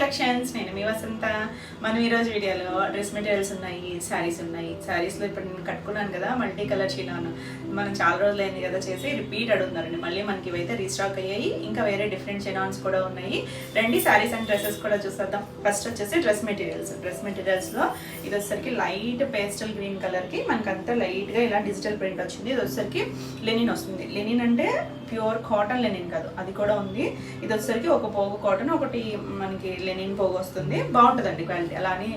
Collections. నేను మీ వసంత. మనం ఈరోజు వీడియోలో డ్రెస్ మెటీరియల్స్ ఉన్నాయి, శారీస్ ఉన్నాయి. శారీస్లో ఇప్పుడు నేను కట్టుకున్నాను కదా మల్టీ కలర్ చీనాను, మనం చాలా రోజులు అయింది కదా చేసి రిపీట్ అడుగుతున్నారండి. మళ్ళీ మనకి ఇవైతే రీస్టాక్ అయ్యాయి. ఇంకా వేరే డిఫరెంట్ చీనాన్స్ కూడా ఉన్నాయి. రండి శారీస్ అండ్ డ్రెస్సెస్ కూడా చూసేద్దాం. ఫస్ట్ వచ్చేసి డ్రెస్ మెటీరియల్స్లో ఇది వచ్చేసరికి లైట్ పేస్టల్ గ్రీన్ కలర్కి మనకంతా లైట్గా ఇలా డిజిటల్ ప్రింట్ వచ్చింది. ఇది వచ్చేసరికి లెనిన్ వస్తుంది. లెనిన్ అంటే ప్యూర్ కాటన్ లెనిన్ కాదు, అది కూడా ఉంది. ఇది వచ్చేసరికి ఒక పోగు కాటన్, ఒకటి మనకి లెనిన్ పోగు వస్తుంది. బాగుంటుందండి క్వాలిటీ, అలా అని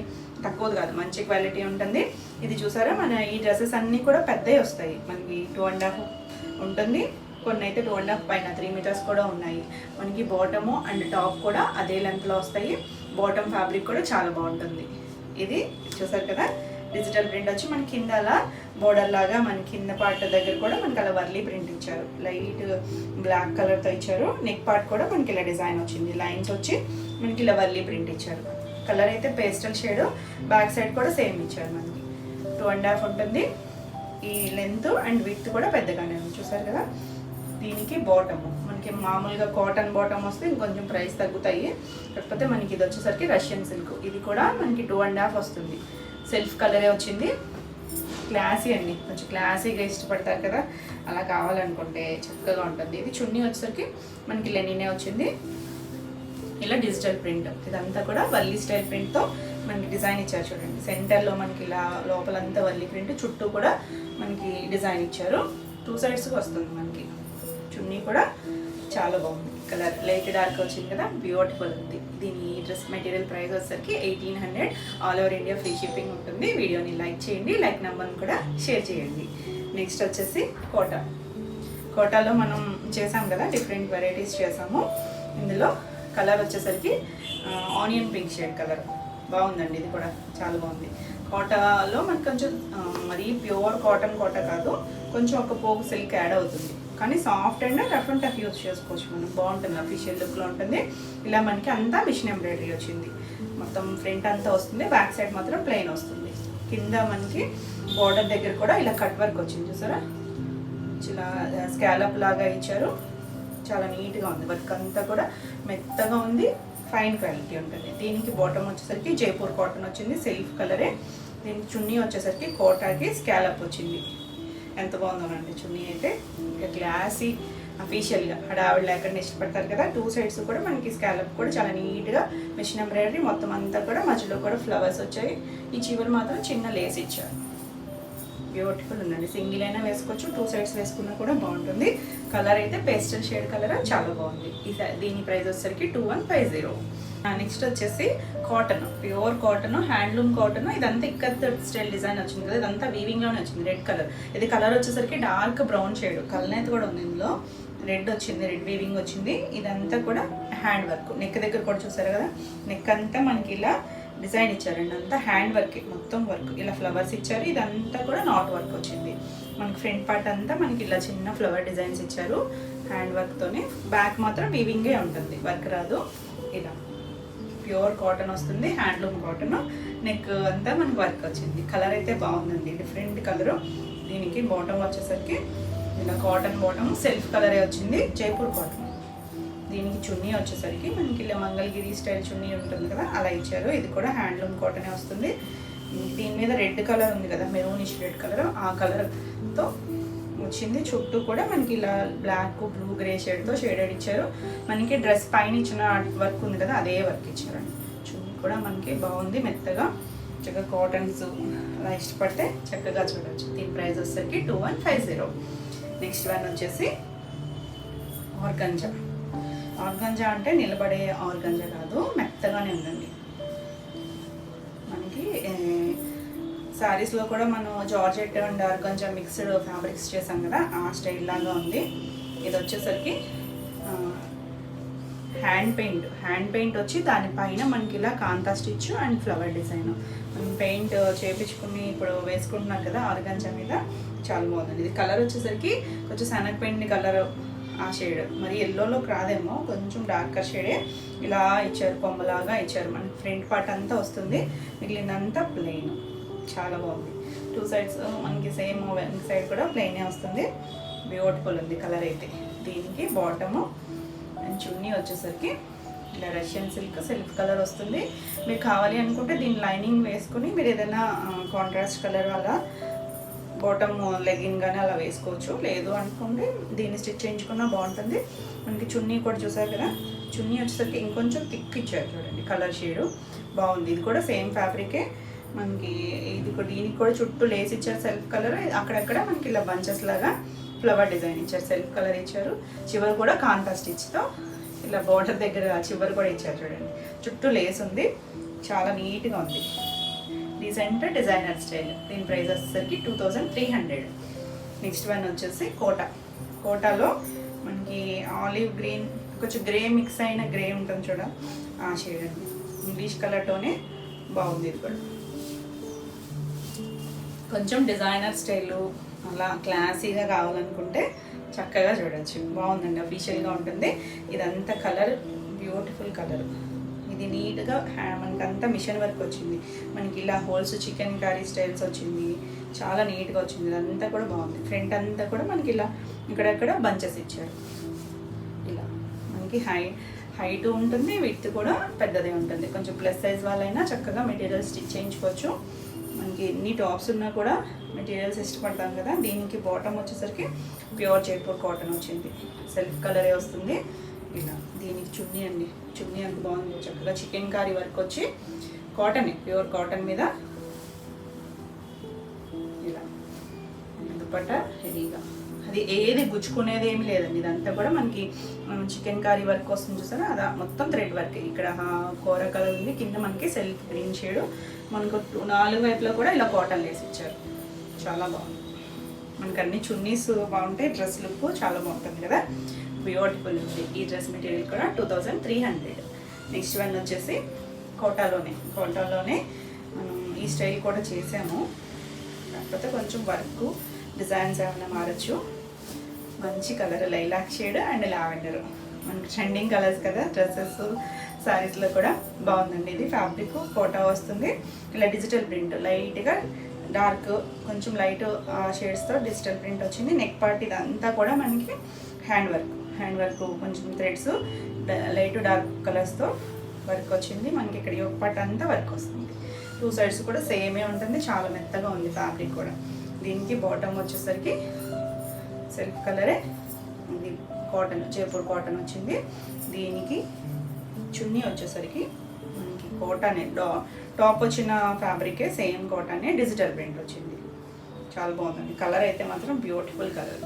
తక్కువది కాదు, మంచి క్వాలిటీ ఉంటుంది. ఇది చూసారా, మన ఈ డ్రెస్సెస్ అన్నీ కూడా పెద్దవి వస్తాయి. మనకి 2.5 ఉంటుంది, కొన్ని అయితే 2.5 పైన 3 మీటర్స్ కూడా ఉన్నాయి. మనకి బాటము అండ్ టాప్ కూడా అదే లెంత్లో వస్తాయి. బాటమ్ ఫ్యాబ్రిక్ కూడా చాలా బాగుంటుంది. ఇది చూసారు కదా, డిజిటల్ ప్రింట్ వచ్చి మన కింద అలా బోర్డర్ లాగా మన కింద పార్ట్ దగ్గర కూడా మనకి అలా వర్లీ ప్రింట్ ఇచ్చారు. లైట్ బ్లాక్ కలర్తో ఇచ్చారు. నెక్ పార్ట్ కూడా మనకి ఇలా డిజైన్ వచ్చింది, లైన్స్ వచ్చి మనకి ఇలా వర్లీ ప్రింట్ ఇచ్చారు. కలర్ అయితే పేస్టల్ షేడ్. బ్యాక్ సైడ్ కూడా సేమ్ ఇచ్చారు. మనకి 2.5 ఉంటుంది. ఈ లెంత్ అండ్ విడ్త్ కూడా పెద్దగానే ఉంది, చూసారు కదా. దీనికి బాటము మనకి మామూలుగా కాటన్ బాటమ్ వస్తే ఇంకొంచెం ప్రైస్ తగ్గుతాయి. కాకపోతే మనకి ఇది వచ్చేసరికి రష్యన్ సిల్క్. ఇది కూడా మనకి 2.5 వస్తుంది. సెల్ఫ్ కలరే వచ్చింది. క్లాసీ అండి, కొంచెం క్లాసీగా ఇష్టపడతారు కదా, అలా కావాలనుకుంటే చక్కగా ఉంటుంది. ఇది చున్నీ వచ్చేసరికి మనకి లెనినే వచ్చింది. ఇలా డిజిటల్ ప్రింట్, ఇదంతా కూడా వల్లీ స్టైల్ ప్రింట్తో మనకి డిజైన్ ఇచ్చారు. చూడండి, సెంటర్లో మనకి ఇలా లోపలంతా వల్లీ ప్రింట్, చుట్టూ కూడా మనకి డిజైన్ ఇచ్చారు. 2 సైడ్స్కి వస్తుంది. మనకి చున్నీ కూడా చాలా బాగుంది. కలర్ లైట్ డార్క్ వచ్చింది కదా, బ్యూటిఫుల్ ఉంది. దీని డ్రెస్ మెటీరియల్ ప్రైస్ వచ్చేసరికి 1800. All over India free shipping ఉంటుంది. వీడియోని లైక్ చేయండి, లైక్ నెంబర్ని కూడా షేర్ చేయండి. నెక్స్ట్ వచ్చేసి కోటాలో మనం చేసాం కదా, డిఫరెంట్ వెరైటీస్ చేసాము. ఇందులో కలర్ వచ్చేసరికి ఆనియన్ పింక్ షేడ్ కలర్ బాగుందండి. ఇది కూడా చాలా బాగుంది. కోటాలో మనకు కొంచెం మరీ ప్యూర్ కాటన్ కోట కాదు, కొంచెం ఒక పోగు సిల్క్ యాడ్ అవుతుంది. కానీ soft and rough and tough use చేసుకోవచ్చు మనం. బాగుంటుంది, అఫీషియల్ లుక్లో ఉంటుంది. ఇలా మనకి అంతా మిషన్ ఎంబ్రాయిడరీ వచ్చింది. మొత్తం ఫ్రంట్ అంతా వస్తుంది, బ్యాక్ సైడ్ మాత్రం ప్లెయిన్ వస్తుంది. కింద మనకి బార్డర్ దగ్గర కూడా ఇలా కట్ వర్క్ వచ్చింది, చూసారా. ఇలా స్కాలప్ లాగా ఇచ్చారు. చాలా నీట్గా ఉంది. వర్క్ అంతా కూడా మెత్తగా ఉంది, ఫైన్ క్వాలిటీ ఉంటుంది. దీనికి బాటమ్ వచ్చేసరికి జైపూర్ కాటన్ వచ్చింది, సెల్ఫ్ కలరే. దీనికి చున్నీ వచ్చేసరికి కోటాకి స్కాలప్ వచ్చింది. ఎంత బాగుందోనండి చున్నీ అయితే. ఇంకా క్లాసీ అఫీషియల్గా హడావిడి లేకుండా ఇష్టపడతారు కదా. 2 సైడ్స్ కూడా మనకి స్కాలప్ కూడా చాలా నీట్గా మిషన్ ఎంబ్రాయిడరీ, మొత్తం అంతా కూడా మధ్యలో కూడా ఫ్లవర్స్ వచ్చాయి. ఈ చివరి మాత్రం చిన్న లేస్ ఇచ్చారు. బ్యూటిఫుల్ ఉందండి. సింగిల్ అయినా వేసుకోవచ్చు, 2 సైడ్స్ వేసుకున్నా కూడా బాగుంటుంది. కలర్ అయితే పేస్టల్ షేడ్ కలర్, చాలా బాగుంది. దీని ప్రైస్ వచ్చేసరికి 2150. నెక్స్ట్ వచ్చేసి cotton, pure cotton, handloom cotton. ఇదంతా ఇక్కత్ స్టైల్ డిజైన్ వచ్చింది కదా, ఇదంతా వీవింగ్లోనే వచ్చింది. Red colour. ఇది కలర్ వచ్చేసరికి డార్క్ బ్రౌన్ షేడ్. కలర్ అయితే కూడా ఉంది ఇందులో. రెడ్ వచ్చింది, రెడ్ వీవింగ్ వచ్చింది. ఇదంతా కూడా హ్యాండ్ వర్క్. నెక్ దగ్గర కూడా చూసారు కదా, నెక్ అంతా మనకి ఇలా డిజైన్ ఇచ్చారండి. అంతా హ్యాండ్ వర్క్, మొత్తం వర్క్. ఇలా ఫ్లవర్స్ ఇచ్చారు. ఇదంతా కూడా నాట్ వర్క్ వచ్చింది. మనకి ఫ్రంట్ పార్ట్ అంతా మనకి ఇలా చిన్న ఫ్లవర్ డిజైన్స్ ఇచ్చారు హ్యాండ్ వర్క్తోనే. బ్యాక్ మాత్రం వీవింగే ఉంటుంది, వర్క్ రాదు. ఇలా ప్యూర్ కాటన్ వస్తుంది, హ్యాండ్లూమ్ కాటన్. నెక్ అంతా మనకి వర్క్ వచ్చింది. కలర్ అయితే బాగుందండి, డిఫరెంట్ కలరు. దీనికి బాటమ్ వచ్చేసరికి ఇలా కాటన్ బాటమ్, సెల్ఫ్ కలరే వచ్చింది, జైపూర్ కాటన్. దీనికి చున్నీ వచ్చేసరికి మనకి ఇలా మంగళగిరి స్టైల్ చున్నీ ఉంటుంది కదా, అలా ఇచ్చారు. ఇది కూడా హ్యాండ్లూమ్ కాటనే వస్తుంది. దీని మీద రెడ్ కలర్ ఉంది కదా, మెరూనిష్ రెడ్ కలర్, ఆ కలర్తో వచ్చింది. చుట్టూ కూడా మనకి ఇలా బ్లాక్, బ్లూ, గ్రే షేడ్తో షేడెడ్ ఇచ్చారు. మనకి డ్రెస్ పైన ఇచ్చిన వర్క్ ఉంది కదా, అదే వర్క్ ఇచ్చారండి. చుట్టూ కూడా మనకి బాగుంది, మెత్తగా. చక్కగా కాటన్స్ అలా ఇష్టపడితే చక్కగా చూడవచ్చు. దీని ప్రైస్ వచ్చేసరికి 2150. నెక్స్ట్ వన్ వచ్చేసి ఆర్గంజా. ఆర్గంజా అంటే నిలబడే ఆర్గంజా కాదు, మెత్తగానే ఉందండి. మనకి శారీస్లో కూడా మనం georgette and organza mixed fabrics చేసాం కదా, ఆ స్టైల్ లాగా ఉంది. ఇది వచ్చేసరికి హ్యాండ్ పెయింట్ వచ్చి దానిపైన మనకి ఇలా కాంతా స్టిచ్ అండ్ ఫ్లవర్ డిజైన్. మనం పెయింట్ చేయించుకుని ఇప్పుడు వేసుకుంటున్నాం కదా ఆర్గంజా మీద, చాలా బాగుంది. ఇది కలర్ వచ్చేసరికి కొంచెం శనగపిండి కలర్, ఆ షేడ్. మరి ఎల్లోలోకి రాదేమో, కొంచెం డార్కర్ షేడే ఇలా ఇచ్చారు, కొమ్మలాగా ఇచ్చారు. మనకి ఫ్రంట్ పార్ట్ అంతా వస్తుంది, మిగిలినంతా ప్లెయిన్. చాలా బాగుంది. 2 సైడ్స్ మనకి సేమ్, వెనక సైడ్ కూడా ప్లెయినే వస్తుంది. బ్యూటిఫుల్ ఉంది కలర్ అయితే. దీనికి బాటము అండ్ చున్నీ వచ్చేసరికి ఇలా రష్యన్ సిల్క్ సెల్ఫ్ కలర్ వస్తుంది. మీరు కావాలి అనుకుంటే దీని లైనింగ్ వేసుకుని మీరు ఏదైనా కాంట్రాస్ట్ కలర్ అలా బాటమ్ లెగ్గిన్ కానీ అలా వేసుకోవచ్చు. లేదు అనుకుంటే దీన్ని స్టిచ్ చేయించుకున్నా బాగుంటుంది. మనకి చున్నీ కూడా చూసారు కదా, చున్నీ వచ్చేసరికి ఇంకొంచెం థిక్ ఇచ్చారు చూడండి, కలర్ షేడు బాగుంది. ఇది కూడా సేమ్ ఫ్యాబ్రికే మనకి. ఇది కూడా దీనికి కూడా చుట్టూ లేస్ ఇచ్చారు సెల్ఫ్ కలర్. అక్కడక్కడ మనకి ఇలా బంచెస్ లాగా ఫ్లవర్ డిజైన్ ఇచ్చారు, సెల్ఫ్ కలర్ ఇచ్చారు. చివరి కూడా కాంతా స్టిచ్తో ఇలా బార్డర్ దగ్గర చివరి కూడా ఇచ్చారు చూడండి. చుట్టూ లేస్ ఉంది, చాలా నీట్గా ఉంది. Decent designer style. దీని ప్రైస్ వచ్చేసరికి 2300. నెక్స్ట్ వన్ వచ్చేసి కోటాలో మనకి ఆలివ్ గ్రీన్, కొంచెం గ్రే మిక్స్ అయిన గ్రే ఉంటుంది చూడ, ఆ షేడ్ అండి. ఇంగ్లీష్ కలర్తోనే బాగుంది. ఇది కూడా కొంచెం డిజైనర్ స్టైలు అలా క్లాసీగా కావాలనుకుంటే చక్కగా చూడొచ్చు. బాగుందండి, అఫీషియల్గా ఉంటుంది. ఇదంతా కలర్ బ్యూటిఫుల్ కలర్. ఇది నీట్గా మనకంతా మిషన్ వర్క్ వచ్చింది. మనకి ఇలా హోల్స్ చికెన్ కర్రీ స్టైల్స్ వచ్చింది, చాలా నీట్గా వచ్చింది. ఇదంతా కూడా బాగుంది. ఫ్రంట్ అంతా కూడా మనకి ఇలా ఇక్కడక్కడ బంచెస్ ఇచ్చారు. ఇలా మనకి హైట్ ఉంటుంది, విడ్త్ కూడా పెద్దదే ఉంటుంది. కొంచెం ప్లస్ సైజ్ వాళ్ళైనా చక్కగా మెటీరియల్ స్టిచ్ చేయించుకోవచ్చు. మనకి ఎన్ని టాప్స్ ఉన్నా కూడా మెటీరియల్స్ ఇష్టపడతాం కదా. దీనికి బాటమ్ వచ్చేసరికి ప్యూర్ జైపూర్ కాటన్ వచ్చింది, సెల్ఫ్ కలరే వస్తుంది. ఇలా దీనికి చున్నీ అండి, చున్నీ అంత బాగుంది. చక్కగా చికెన్ కర్రీ వర్క్ వచ్చి కాటన్, ప్యూర్ కాటన్ మీద ఇలా దుపట్టా హెవీగా. అది ఏది గుచ్చుకునేది ఏమి లేదండి. ఇదంతా కూడా మనకి చికెన్ కర్రీ వర్క్ వస్తుంది చూసారా, అదా మొత్తం థ్రెడ్ వర్క్. ఇక్కడ కోర కలర్ ఉంది, కింద మనకి సెల్ఫ్ గ్రీన్ షేడ్. మనకు 4 వైపులో కూడా ఇలా కాటన్ లేసి ఇచ్చారు, చాలా బాగుంది. మనకు అన్ని చున్నీస్ బాగుంటాయి, డ్రెస్ లుక్ చాలా బాగుంటుంది కదా, బ్యూటిఫుల్ ఉంది. ఈ డ్రెస్ మెటీరియల్ కూడా 2300. నెక్స్ట్ వన్ వచ్చేసి కోటాలోనే మనం ఈ స్టైల్ కూడా చేసాము, కాకపోతే కొంచెం వర్క్ డిజైన్స్ ఏమైనా మారచ్చు. మంచి colour lilac shade and lavender, మనకి ట్రెండింగ్ కలర్స్ కదా డ్రెస్సెస్ శారీస్లో కూడా బాగుందండి. ఇది ఫ్యాబ్రిక్ కోటా వస్తుంది. ఇలా డిజిటల్ ప్రింట్, లైట్గా డార్క్ కొంచెం లైట్ షేడ్స్తో డిజిటల్ ప్రింట్ వచ్చింది. నెక్ పార్ట్ ఇదంతా కూడా మనకి హ్యాండ్ వర్క్ కొంచెం థ్రెడ్స్ లైట్ డార్క్ కలర్స్తో వర్క్ వచ్చింది. మనకి ఇక్కడ యోక్ పార్ట్ అంతా వర్క్ వస్తుంది. 2 సైడ్స్ కూడా సేమే ఉంటుంది, చాలా మెత్తగా ఉంది ఫ్యాబ్రిక్ కూడా. దీనికి బాటమ్ వచ్చేసరికి సెల్ఫ్ కలరే, ఇది కాటన్ జైపూర్ కాటన్ వచ్చింది. దీనికి చున్నీ వచ్చేసరికి మనకి కాటనే, టాప్ వచ్చిన ఫ్యాబ్రికే సేమ్ కాటనే, డిజిటల్ ప్రింట్ వచ్చింది. చాలా బాగుందండి. కలర్ అయితే మాత్రం బ్యూటిఫుల్ కలర్.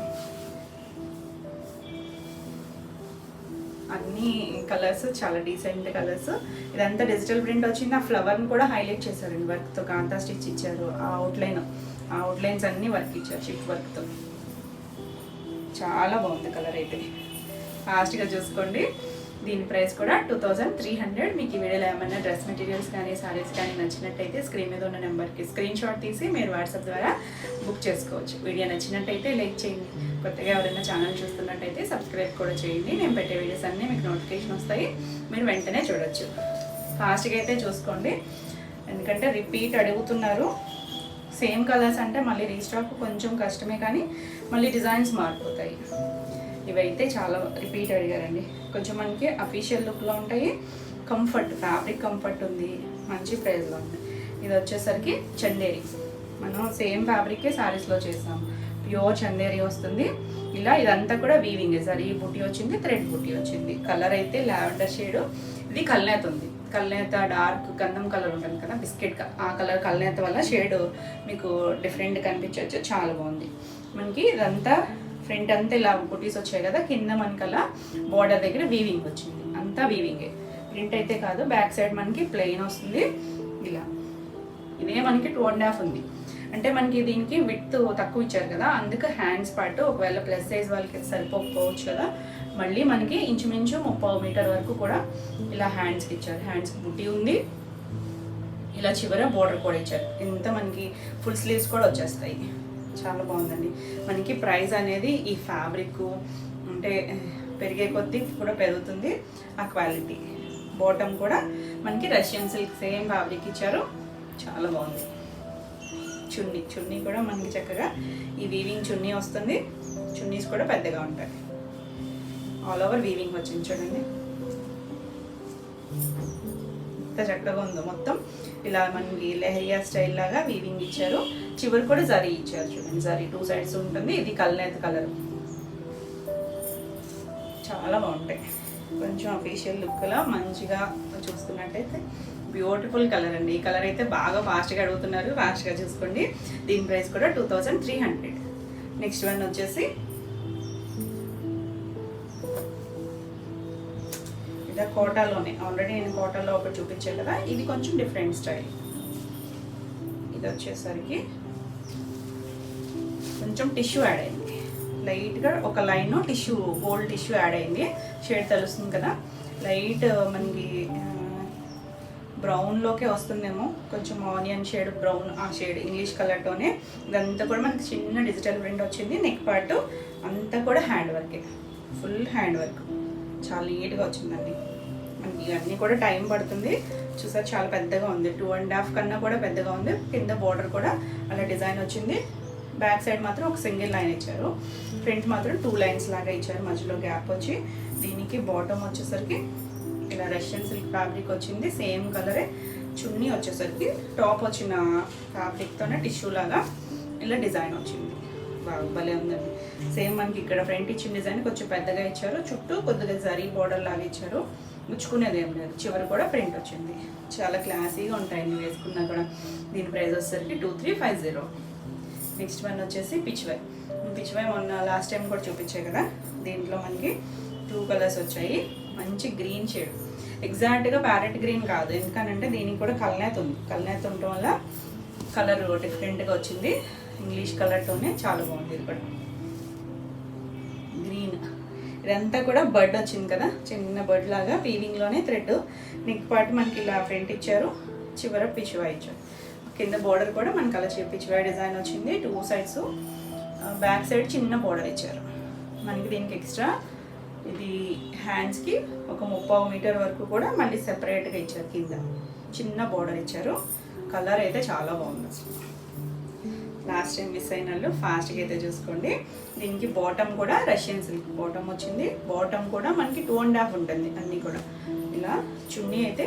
అన్ని కలర్స్ చాలా డీసెంట్ కలర్స్. ఇదంతా డిజిటల్ ప్రింట్ వచ్చింది. ఆ ఫ్లవర్ని కూడా హైలైట్ చేశారండి వర్క్తో, కాంతా స్టిచ్ ఇచ్చారు. ఆ అవుట్లైన్స్ అన్నీ వర్క్ ఇచ్చారు షిఫ్ట్ వర్క్తో. చాలా బాగుంది కలర్ అయితే. ఫాస్ట్గా చూసుకోండి. దీని ప్రైస్ కూడా 2300. మీకు ఈ వీడియోలో ఏమైనా డ్రెస్ మెటీరియల్స్ కానీ సారీస్ కానీ నచ్చినట్టయితే స్క్రీన్ మీద ఉన్న నెంబర్కి స్క్రీన్ షాట్ తీసి మీరు వాట్సాప్ ద్వారా బుక్ చేసుకోవచ్చు. వీడియో నచ్చినట్టయితే లైక్ చేయండి. కొత్తగా ఎవరైనా ఛానల్ చూస్తున్నట్టయితే సబ్స్క్రైబ్ కూడా చేయండి. నేను పెట్టే వీడియోస్ అన్నీ మీకు నోటిఫికేషన్ వస్తాయి, మీరు వెంటనే చూడొచ్చు. ఫాస్ట్గా అయితే చూసుకోండి, ఎందుకంటే రిపీట్ అడుగుతున్నారు. సేమ్ కలర్స్ అంటే మళ్ళీ రీస్టాక్ కొంచెం కష్టమే, కానీ మళ్ళీ డిజైన్స్ మారిపోతాయి. ఇవైతే చాలా రిపీట్ అడిగారండి. కొంచెం మనకి అఫీషియల్ లుక్లో ఉంటాయి, కంఫర్ట్ ఫ్యాబ్రిక్ కంఫర్ట్ ఉంది, మంచి ప్రైస్లో ఉంది. ఇది వచ్చేసరికి చందేరి, మనం సేమ్ ఫ్యాబ్రికే శారీస్లో చేసాము, ప్యూర్ చందేరి వస్తుంది. ఇలా ఇదంతా కూడా వీవింగ్, సరీ బుట్టి వచ్చింది, థ్రెడ్ బుట్టి వచ్చింది. కలర్ అయితే లావెండర్ షేడు. ఇది కల్నేత ఉంది, కల్నేత డార్క్ గంధం కలర్ ఉంటుంది కదా, బిస్కెట్ ఆ కలర్ కల్నేత వల్ల షేడ్ మీకు డిఫరెంట్ కనిపించవచ్చు. చాలా బాగుంది. మనకి ఇదంతా ఫ్రంట్ అంతా ఇలా బుటీస్ వచ్చాయి కదా, కింద మనకి అలా బోర్డర్ దగ్గర వీవింగ్ వచ్చింది, అంతా వీవింగే. ప్రింట్ అయితే కాదు, బ్యాక్ సైడ్ మనకి ప్లెయిన్ వస్తుంది. ఇలా ఇదే మనకి 2.5 ఉంది. అంటే మనకి దీనికి విడ్త్ తక్కువ ఇచ్చారు కదా, అందుకు హ్యాండ్స్ పార్ట్ ఒకవేళ ప్లస్ సైజ్ వాళ్ళకి సరిపోకపోవచ్చు కదా, మళ్ళీ మనకి ఇంచుమించు 30 మీటర్ వరకు కూడా ఇలా హ్యాండ్స్కి ఇచ్చారు. హ్యాండ్స్కి బుట్టి ఉంది, ఇలా చివర బోర్డర్ కూడా ఇచ్చారు. ఇంత మనకి ఫుల్ స్లీవ్స్ కూడా వచ్చేస్తాయి. చాలా బాగుందండి. మనకి ప్రైస్ అనేది ఈ ఫ్యాబ్రిక్ అంటే పెరిగే కొద్దీ కూడా పెరుగుతుంది ఆ క్వాలిటీ. బాటమ్ కూడా మనకి రష్యన్ సిల్క్ సేమ్ ఫ్యాబ్రిక్ ఇచ్చారు, చాలా బాగుంది. చున్నీ కూడా మనకి చక్కగా ఈ వీవింగ్ చున్నీ వస్తుంది. చున్నీస్ కూడా పెద్దగా ఉంటాయి, ఆల్ ఓవర్ వీవింగ్ వచ్చింది చూడండి. ఎంత చక్కగా ఉందో. మొత్తం ఇలా మనకి లెహరియా స్టైల్ లాగా వీవింగ్ ఇచ్చారు. చివరి కూడా జరీ ఇచ్చారు చూడండి. జరీ 2 సైడ్స్ ఉంటుంది. ఇది కల్నేత కలర్, చాలా బాగుంటాయి. కొంచెం అఫీషియల్ లుక్లా మంచిగా చూసుకున్నట్టయితే బ్యూటిఫుల్ కలర్ అండి. ఈ కలర్ అయితే బాగా ఫాస్ట్గా అడుగుతున్నారు, ఫాస్ట్గా చూసుకోండి. దీని ప్రైస్ కూడా 2300. నెక్స్ట్ వన్ వచ్చేసి ఇలా కోటాలోనే, ఆల్రెడీ నేను కోటాలో ఒకటి చూపించాను కదా, ఇది కొంచెం డిఫరెంట్ స్టైల్. ఇది వచ్చేసరికి కొంచెం టిష్యూ యాడ్ అయింది, లైట్గా ఒక line tissue, gold tissue add అయింది. షేడ్ తెలుస్తుంది కదా, లైట్ మనకి బ్రౌన్లోకే వస్తుందేమో, కొంచెం ఆనియన్ షేడ్ బ్రౌన్, ఆ షేడ్ ఇంగ్లీష్ కలర్తోనే. ఇదంతా కూడా మనకి చిన్న డిజిటల్ ప్రింట్ వచ్చింది. నెక్ పార్ట్ అంతా కూడా హ్యాండ్ వర్కే, ఫుల్ హ్యాండ్ వర్క్, చాలా నీట్గా వచ్చిందండి. మనకి ఇవన్నీ కూడా టైం పడుతుంది. చూసారు చాలా పెద్దగా ఉంది, 2.5 కన్నా కూడా పెద్దగా ఉంది. కింద బోర్డర్ కూడా అలా డిజైన్ వచ్చింది. బ్యాక్ సైడ్ మాత్రం ఒక సింగిల్ లైన్ ఇచ్చారు, ఫ్రంట్ మాత్రం 2 లైన్స్ లాగా ఇచ్చారు, మధ్యలో గ్యాప్ వచ్చి. దీనికి బాటమ్ వచ్చేసరికి ఇలా రష్యన్ సిల్క్ ఫ్యాబ్రిక్ వచ్చింది, సేమ్ కలరే. చున్నీ వచ్చేసరికి టాప్ వచ్చిన ఫ్యాబ్రిక్తోనే టిష్యూ లాగా ఇలా డిజైన్ వచ్చింది. బాగా భలే ఉందండి. సేమ్ మనకి ఇక్కడ ఫ్రంట్ ఇచ్చిన డిజైన్ కొంచెం పెద్దగా ఇచ్చారు, చుట్టూ కొద్దిగా జరీ బోర్డర్ లాగా ఇచ్చారు. ముచ్చుకునేది ఏం లేదు, చివరి కూడా ప్రింట్ వచ్చింది. చాలా క్లాసీగా ఉంటాయండి వేసుకున్నా కూడా. దీని ప్రైస్ వచ్చేసరికి 2350. నెక్స్ట్ వన్ వచ్చేసి పిచ్వై. పిచ్వై మొన్న లాస్ట్ టైం కూడా చూపించాయి కదా, దీంట్లో మనకి 2 కలర్స్ వచ్చాయి. మంచి గ్రీన్ షేడ్, ఎగ్జాక్ట్గా ప్యారెట్ గ్రీన్ కాదు, ఎందుకనంటే దీనికి కూడా కల్నేత ఉంది. కల్నేత ఉండటం వల్ల కలర్ డిఫరెంట్గా వచ్చింది. ఇంగ్లీష్ కలర్తోనే చాలా బాగుంది. ఇది కూడా గ్రీన్, ఇదంతా కూడా బర్డ్ వచ్చింది కదా, చిన్న బర్డ్ లాగా వీవింగ్లోనే థ్రెడ్. నెక్ పార్ట్ మనకి ఇలా ఫ్రంట్ ఇచ్చారు, చివర పిచ్వై ఇచ్చారు. కింద బోర్డర్ కూడా మనకి అలా పిచ్వై డిజైన్ వచ్చింది, 2 సైడ్స్. బ్యాక్ సైడ్ చిన్న బోర్డర్ ఇచ్చారు మనకి. దీనికి ఎక్స్ట్రా ఇది హ్యాండ్స్కి ఒక 30 మీటర్ వరకు కూడా మళ్ళీ సెపరేట్గా ఇచ్చారు, కింద చిన్న బోర్డర్ ఇచ్చారు. కలర్ అయితే చాలా బాగుంది అసలు. లాస్ట్ టైం మిస్ అయిన వాళ్ళు ఫాస్ట్గా అయితే చూసుకోండి. దీనికి బాటమ్ కూడా రష్యన్ సిల్క్ బాటమ్ వచ్చింది. బాటమ్ కూడా మనకి 2.5 ఉంటుంది అన్నీ కూడా. ఇలా చున్నీ అయితే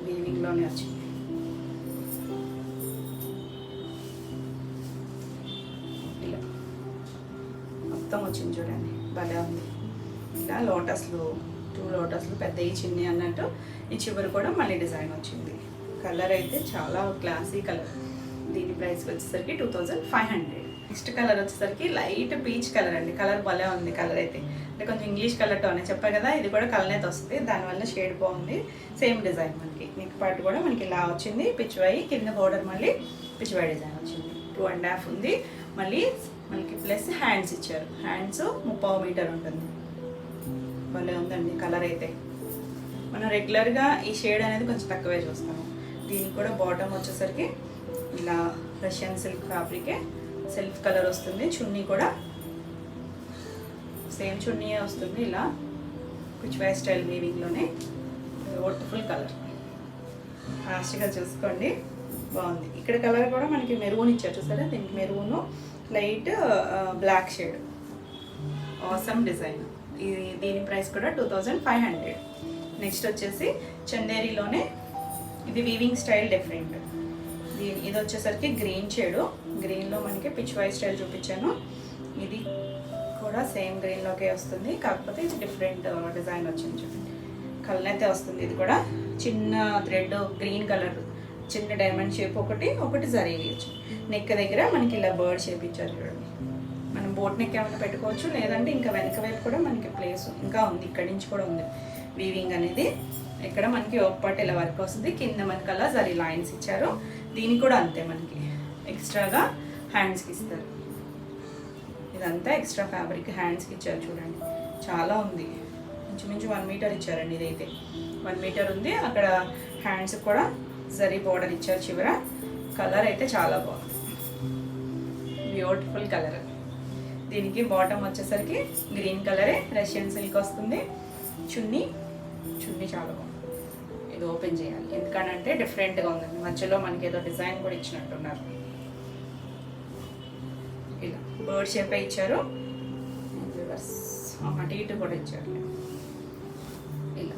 వీవింగ్లోనే వచ్చింది. ఇలా మొత్తం వచ్చింది చూడండి, భలే ఉంది. ఇలా లోటస్లు, 2 లోటస్లు పెద్దవి చిన్ని అన్నట్టు. ఈ చివరి కూడా మళ్ళీ డిజైన్ వచ్చింది. కలర్ అయితే చాలా క్లాసీ కలర్. దీని ప్రైస్ వచ్చేసరికి 2500. నెక్స్ట్ కలర్ వచ్చేసరికి లైట్ పీచ్ కలర్ అండి. కలర్ భలే ఉంది. కలర్ అయితే అంటే కొంచెం ఇంగ్లీష్ కలర్తోనే చెప్పా కదా, ఇది కూడా కలనేత వస్తుంది, దానివల్ల షేడ్ బాగుంది. సేమ్ డిజైన్ మనకి నెక్ పార్ట్ కూడా మనకి ఇలా వచ్చింది, పిచ్వై. కింద బోర్డర్ మళ్ళీ పిచ్వై డిజైన్ వచ్చింది. 2.5 ఉంది. మళ్ళీ మనకి ప్లస్ హ్యాండ్స్ ఇచ్చారు. హ్యాండ్స్ 30 మీటర్ ఉంటుంది. భలే ఉందండి కలర్ అయితే. మనం రెగ్యులర్గా ఈ షేడ్ అనేది కొంచెం తక్కువే చూస్తాము. దీనికి కూడా బాటమ్ వచ్చేసరికి ఇలా రష్యన్ సిల్క్ ఫ్యాబ్రికే, సెల్ఫ్ కలర్ వస్తుంది. చున్నీ కూడా సేమ్ చున్నీయే వస్తుంది, ఇలా పిచ్వై స్టైల్ వీవింగ్లోనే. బ్యూటిఫుల్ కలర్, ఫాస్ట్గా చూసుకోండి, బాగుంది. ఇక్కడ కలర్ కూడా మనకి మెరూన్ ఇచ్చారు చూసారా, దీనికి maroon light black shade. Awesome design. దీని ప్రైస్ కూడా 2500. నెక్స్ట్ వచ్చేసి చందేరిలోనే, ఇది వీవింగ్ స్టైల్ డిఫరెంట్. ఇది వచ్చేసరికి గ్రీన్ షేడు. గ్రీన్లో మనకి పిచ్వై స్టైల్ చూపించాను. ఇది కూడా సేమ్ గ్రీన్లోకే వస్తుంది, కాకపోతే ఇది డిఫరెంట్ డిజైన్ వచ్చింది చూడండి. కలనైతే వస్తుంది. ఇది కూడా చిన్న థ్రెడ్ గ్రీన్ కలర్, చిన్న డైమండ్ షేప్ ఒకటి జరీ ఇవ్వచ్చు. నెక్ దగ్గర మనకి ఇలా బర్డ్ షేప్ ఇచ్చారు చూడండి. మనం బోట్ నెక్ ఏమైనా పెట్టుకోవచ్చు, లేదంటే ఇంకా వెనక వైపు కూడా మనకి ప్లేస్ ఇంకా ఉంది, ఇక్కడి నుంచి కూడా ఉంది వీవింగ్ అనేది. ఇక్కడ మనకి ఒక పార్ట్ ఇలా వర్క్ వస్తుంది, కింద మనకి అలా జరీ లైన్స్ ఇచ్చారు. దీనికి కూడా అంతే, మనకి ఎక్స్ట్రాగా హ్యాండ్స్కి ఇస్తారు. ఇదంతా ఎక్స్ట్రా ఫ్యాబ్రిక్ హ్యాండ్స్కి ఇచ్చారు చూడండి, చాలా ఉంది. ఇంచుమించు 1 మీటర్ ఇచ్చారండి. ఇదైతే 1 మీటర్ ఉంది. అక్కడ హ్యాండ్స్ కూడా జరీ బోర్డర్ ఇచ్చారు చివర. కలర్ అయితే చాలా బాగుంది, బ్యూటిఫుల్ కలర్. దీనికి బాటమ్ వచ్చేసరికి గ్రీన్ కలరే, రష్యన్ సిల్క్ వస్తుంది. చున్నీ చాలా బాగుంది. ఇది ఓపెన్ చేయాలి ఎందుకంటే డిఫరెంట్గా ఉందండి. మధ్యలో మనకి ఏదో డిజైన్ కూడా ఇచ్చినట్టున్నారు. ఇలా బర్డ్ షేప్ ఇచ్చారు, రివర్స్ అటు ఇటు కూడా ఇచ్చారు. ఇలా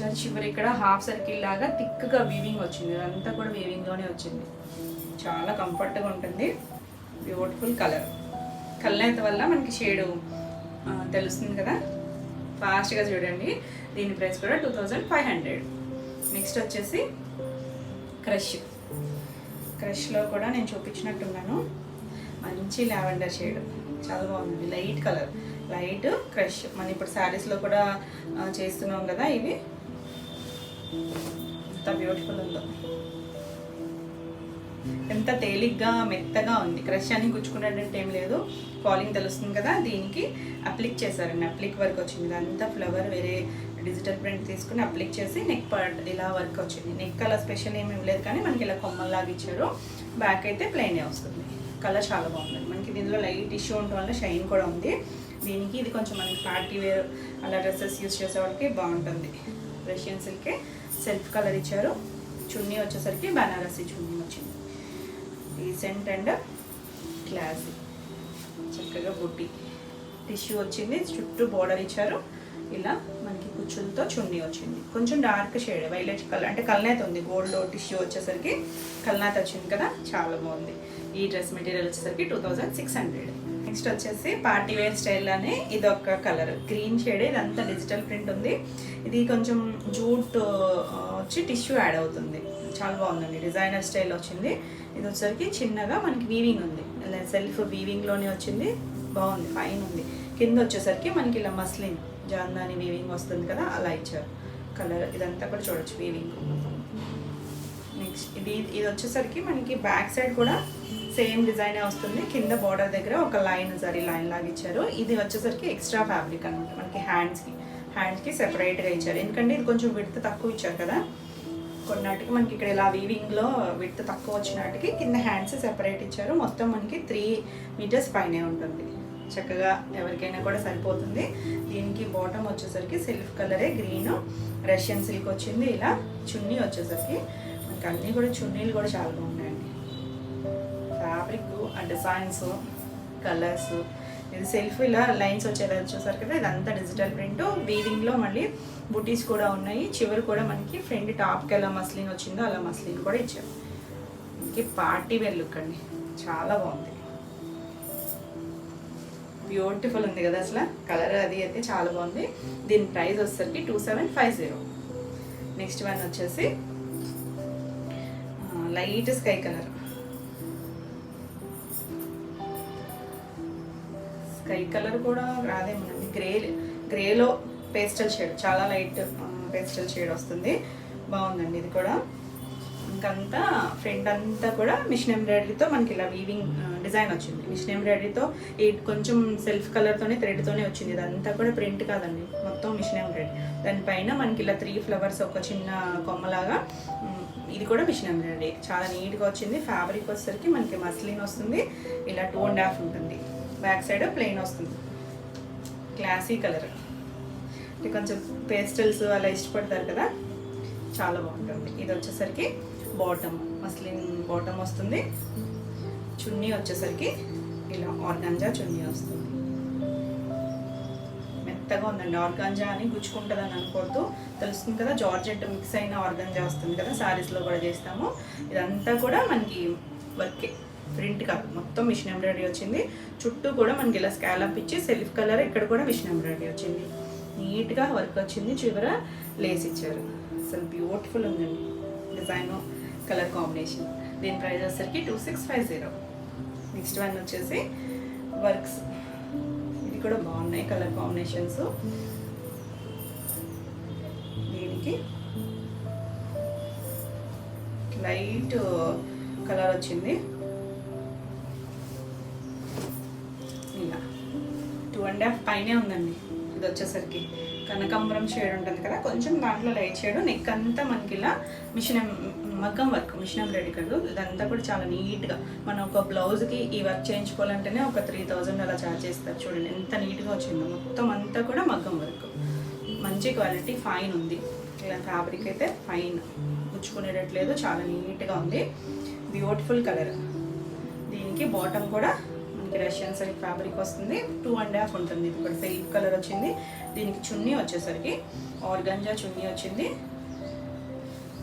వచ్చారు. చివరి ఇక్కడ హాఫ్ సర్కిల్ లాగా థిక్గా వీవింగ్ వచ్చింది. ఇదంతా కూడా వీవింగ్లోనే వచ్చింది. చాలా కంఫర్ట్గా ఉంటుంది. Beautiful colour. కళ్ళైతే వల్ల మనకి షేడు తెలుస్తుంది కదా. ఫాస్ట్గా చూడండి. దీని ప్రైస్ కూడా 2500. నెక్స్ట్ వచ్చేసి క్రష్లో కూడా నేను చూపించినట్టున్నాను. మంచి లావెండర్ షేడ్, చాలా బాగుంది. Light colour, light crush. మనం ఇప్పుడు శారీస్లో కూడా చేస్తున్నాం కదా. ఇవి ఎంత బ్యూటిఫుల్ ఉందో, ఎంత తేలిగ్గా మెత్తగా ఉంది. క్రష్ అని గుచ్చుకున్నట్టు ఏం లేదు. ఫాలింగ్ తెలుస్తుంది కదా. దీనికి అప్లిక్ చేశారండి. అప్లిక్ వర్క్ వచ్చింది. ఇదంతా ఫ్లవర్ వేరే డిజిటల్ ప్రింట్ తీసుకుని అప్లిక్ చేసి నెక్ పార్ట్ ఇలా వర్క్ వచ్చింది. నెక్ అలా స్పెషల్ ఏమి ఇవ్వలేదు, కానీ మనకి ఇలా కొమ్మల్లాగా ఇచ్చారు. బ్యాక్ అయితే ప్లెయిన్ వస్తుంది. కలర్ చాలా బాగుంది. మనకి దీనిలో లైట్ ఇష్యూ ఉండటం వల్ల షైన్ కూడా ఉంది. దీనికి ఇది కొంచెం మనకి పార్టీ వేర్ అలా డ్రెస్సెస్ యూస్ చేసే వాళ్ళకి బాగుంటుంది. రష్యన్ సిల్కే సెల్ఫ్ కలర్ ఇచ్చారు. చున్నీ వచ్చేసరికి బనారసి చున్నీ వచ్చింది. Decent and classy. చక్కగా బుట్టి టిష్యూ వచ్చింది. చుట్టూ బోర్డర్ ఇచ్చారు. ఇలా మనకి కుచ్చులతో చున్నీ వచ్చింది. కొంచెం డార్క్ షేడ్ వైలెట్ కలర్, అంటే కల్నేత ఉంది. గోల్డ్ టిష్యూ వచ్చేసరికి కల్నేత వచ్చింది కదా. చాలా బాగుంది. ఈ డ్రెస్ మెటీరియల్ వచ్చేసరికి 2600. నెక్స్ట్ వచ్చేసి పార్టీ వేర్ స్టైల్ అని ఇది ఒక కలర్ గ్రీన్ షేడ్. ఇదంతా డిజిటల్ ప్రింట్ ఉంది. ఇది కొంచెం జూట్ వచ్చి టిష్యూ యాడ్ అవుతుంది. చాలా బాగుందండి. డిజైనర్ స్టైల్ వచ్చింది. ఇది వచ్చేసరికి చిన్నగా మనకి వీవింగ్ ఉంది. ఇలా సెల్ఫ్ వీవింగ్లోనే వచ్చింది. బాగుంది, ఫైన్ ఉంది. కింద వచ్చేసరికి మనకి ఇలా మస్లిన్ జాందాని వీవింగ్ వస్తుంది కదా, అలా ఇచ్చారు. కలర్ ఇదంతా కూడా చూడొచ్చు వీవింగ్. నెక్స్ట్ ఇది వచ్చేసరికి మనకి బ్యాక్ సైడ్ కూడా సేమ్ డిజైన్ వస్తుంది. కింద బార్డర్ దగ్గర ఒక లైన్ జరీ లైన్ లాగా ఇచ్చారు. ఇది వచ్చేసరికి ఎక్స్ట్రా ఫ్యాబ్రిక్ అనమాట. మనకి హ్యాండ్స్కి సెపరేట్గా ఇచ్చారు. ఎందుకంటే ఇది కొంచెం విడ్త్ తక్కువ ఇచ్చారు కదా. కొన్నాటికి మనకి ఇక్కడ ఇలా వీవింగ్లో విడ్త్ తక్కువ వచ్చినట్టుకి కింద హ్యాండ్స్ సెపరేట్ ఇచ్చారు. మొత్తం మనకి 3 మీటర్స్ పైనే ఉంటుంది. చక్కగా ఎవరికైనా కూడా సరిపోతుంది. దీనికి బాటమ్ వచ్చేసరికి సెల్ఫ్ కలరే గ్రీన్ రష్యన్ సిల్క్ వచ్చింది. ఇలా చున్నీ వచ్చేసరికి మనకి అన్నీ కూడా చున్నీలు కూడా చాలా బాగున్నాయండి. ఫ్యాబ్రిక్, ఆ డిజైన్స్, కలర్స్. ఇది సెల్ఫ్ ఇలా లైన్స్ వచ్చేలా వచ్చేసరికి కదా. ఇదంతా డిజిటల్ ప్రింట్. వీవింగ్లో మళ్ళీ బుటీస్ కూడా ఉన్నాయి. చివరి కూడా మనకి ఫ్రంట్ టాప్కి ఎలా మస్లిన్ వచ్చిందో అలా మస్లిన్ కూడా ఇచ్చారు. మనకి పార్టీ వేర్ లుక్ అండి. చాలా బాగుంది. బ్యూటిఫుల్ ఉంది కదా. అసలు కలర్ అది అయితే చాలా బాగుంది. దీని ప్రైస్ వచ్చేసరికి 2750. నెక్స్ట్ వన్ వచ్చేసి light sky colour. Sky colour కూడా రాదేమోనండి. గ్రేలో పేస్టల్ షేడ్, చాలా లైట్ పేస్టల్ షేడ్ వస్తుంది. బాగుందండి ఇది కూడా. ఇంకంతా ఫ్రంట్ అంతా కూడా మిషన్ ఎంబ్రాయిడరీతో మనకి ఇలా వీవింగ్ డిజైన్ వచ్చింది. మిషన్ ఎంబ్రాయిడరీతో ఈ కొంచెం సెల్ఫ్ కలర్తోనే థ్రెడ్తోనే వచ్చింది. ఇదంతా కూడా ప్రింట్ కాదండి, మొత్తం మిషన్ ఎంబ్రాయిడరీ. దానిపైన మనకి ఇలా 3 ఫ్లవర్స్ ఒక చిన్న కొమ్మలాగా. ఇది కూడా మిషన్ ఎంబ్రాయిడరీ. చాలా నీట్గా వచ్చింది. ఫ్యాబ్రిక్ వచ్చేసరికి మనకి మస్లిన్ వస్తుంది. ఇలా 2.5 ఉంటుంది. బ్యాక్ సైడ్ ప్లెయిన్ వస్తుంది. Classy colour. అంటే కొంచెం పేస్టల్స్ అలా ఇష్టపడతారు కదా, చాలా బాగుంటుంది. ఇది వచ్చేసరికి బాటమ్ మస్లిన్ బాటమ్ వస్తుంది. చున్నీ వచ్చేసరికి ఇలా ఆర్గాంజా చున్నీ వస్తుంది. మెత్తగా ఉందండి. ఆర్గాంజా అని గుచ్చుకుంటుందని అనుకోవద్దు, తెలుస్తుంది కదా. జార్జెట్ మిక్స్ అయిన ఆర్గాంజా వస్తుంది కదా, శారీస్లో కూడా చేస్తాము. ఇదంతా కూడా మనకి వర్కే, ప్రింట్ కాదు, మొత్తం మిషన్ ఎంబ్రాయిడరీ వచ్చింది. చుట్టూ కూడా మనకి ఇలా స్కాలప్ ఇచ్చి సెల్ఫ్ కలర్ ఇక్కడ కూడా మిషన్ ఎంబ్రాయిడరీ వచ్చింది. నీట్గా వర్క్ వచ్చింది. చివర లేస్ ఇచ్చారు. అసలు బ్యూటిఫుల్ ఉందండి డిజైన్, కలర్ కాంబినేషన్. దీని ప్రైస్ వచ్చేసరికి 2650. నెక్స్ట్ వన్ వచ్చేసి వర్క్స్. ఇది కూడా బాగున్నాయి కలర్ కాంబినేషన్స్. దీనికి లైట్ కలర్ వచ్చింది. ఇలా 2.5 పైనే ఉందండి. ఇది వచ్చేసరికి కనకాంబరం షేడ్ ఉంటుంది కదా, కొంచెం దాంట్లో లైట్ షేడ్. నెక్ అంతా మనకి ఇలా మగ్గం వర్క్, మిషన్ ఎంబ్రాయిడరీ కాదు. ఇదంతా కూడా చాలా నీట్గా. మనం ఒక బ్లౌజ్కి ఈ వర్క్ చేయించుకోవాలంటేనే ఒక 3000 అలా ఛార్జ్ చేస్తారు. చూడండి ఎంత నీట్గా వచ్చిందో. మొత్తం అంతా కూడా మగ్గం వర్క్, మంచి క్వాలిటీ, ఫైన్ ఉంది. ఇలా ఫ్యాబ్రిక్ అయితే ఫైన్, గుచ్చుకునేటట్లేదు, చాలా నీట్గా ఉంది. Beautiful colour. దీనికి బాటమ్ కూడా మనకి రష్యన్ సిల్క్ ఫ్యాబ్రిక్ వస్తుంది, 2.5 ఉంటుంది. ఇది కూడా సిల్క్ కలర్ వచ్చింది. దీనికి చున్నీ వచ్చేసరికి ఆర్గాంజా చున్నీ వచ్చింది.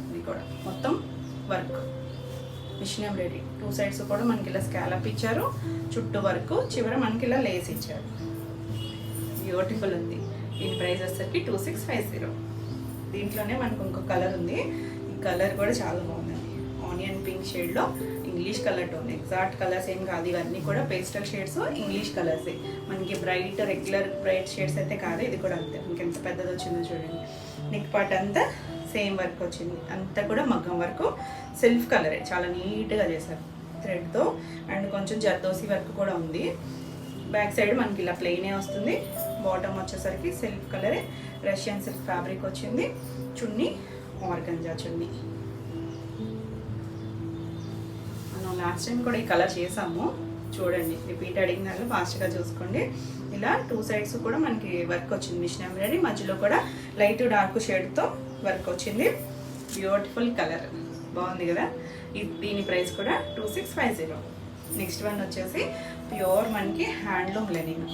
ఇది కూడా మొత్తం వర్క్ మిషన్ ఎంబ్రాయిడరీ, 2 సైడ్స్ కూడా మనకి ఇలా స్కాలప్ ఇచ్చారు, చుట్టూ వర్క్, చివర మనకి ఇలా లేస్ ఇచ్చారు. బ్యూటిఫుల్ ఉంది. దీని ప్రైస్ వచ్చేసరికి 2650. దీంట్లోనే మనకు ఇంకో కలర్ ఉంది. ఈ కలర్ కూడా చాలా బాగుందండి. ఆనియన్ పింక్ షేడ్లో English colour tone, exact colours ఏం కాదు, ఇవన్నీ కూడా పేస్టల్ షేడ్స్, ఇంగ్లీష్ కలర్సే. మనకి రెగ్యులర్ బ్రైట్ షేడ్స్ అయితే కాదు. ఇది కూడా అంతే, మనకి ఎంత పెద్దది వచ్చిందో చూడండి. నెక్ పార్ట్ అంతా సేమ్ వర్క్ వచ్చింది, అంతా కూడా మగ్గం వర్క్, సెల్ఫ్ కలరే, చాలా నీట్గా చేశారు థ్రెడ్తో. అండ్ కొంచెం జర్దోసి వర్క్ కూడా ఉంది. బ్యాక్ సైడ్ మనకి ఇలా ప్లెయినే వస్తుంది. బాటమ్ వచ్చేసరికి సెల్ఫ్ కలరే, రష్యన్ సిల్క్ ఫ్యాబ్రిక్ వచ్చింది. చున్నీ ఆర్గంజా చున్నీ. మనం లాస్ట్ టైం కూడా ఈ కలర్ చేసాము, చూడండి. రిపీట్ అడిగిన వాళ్ళు ఫాస్ట్గా చూసుకోండి. ఇలా 2 సైడ్స్ కూడా మనకి వర్క్ వచ్చింది మిషన్ ఎంబ్రాయిడరీ, మధ్యలో కూడా లైట్ డార్క్ షేడ్తో వర్క్ వచ్చింది. బ్యూటిఫుల్ కలర్, బాగుంది కదా. దీని ప్రైస్ కూడా 2650. నెక్స్ట్ వన్ వచ్చేసి ప్యూర్ మనకి హ్యాండ్లూమ్ లెనిన్.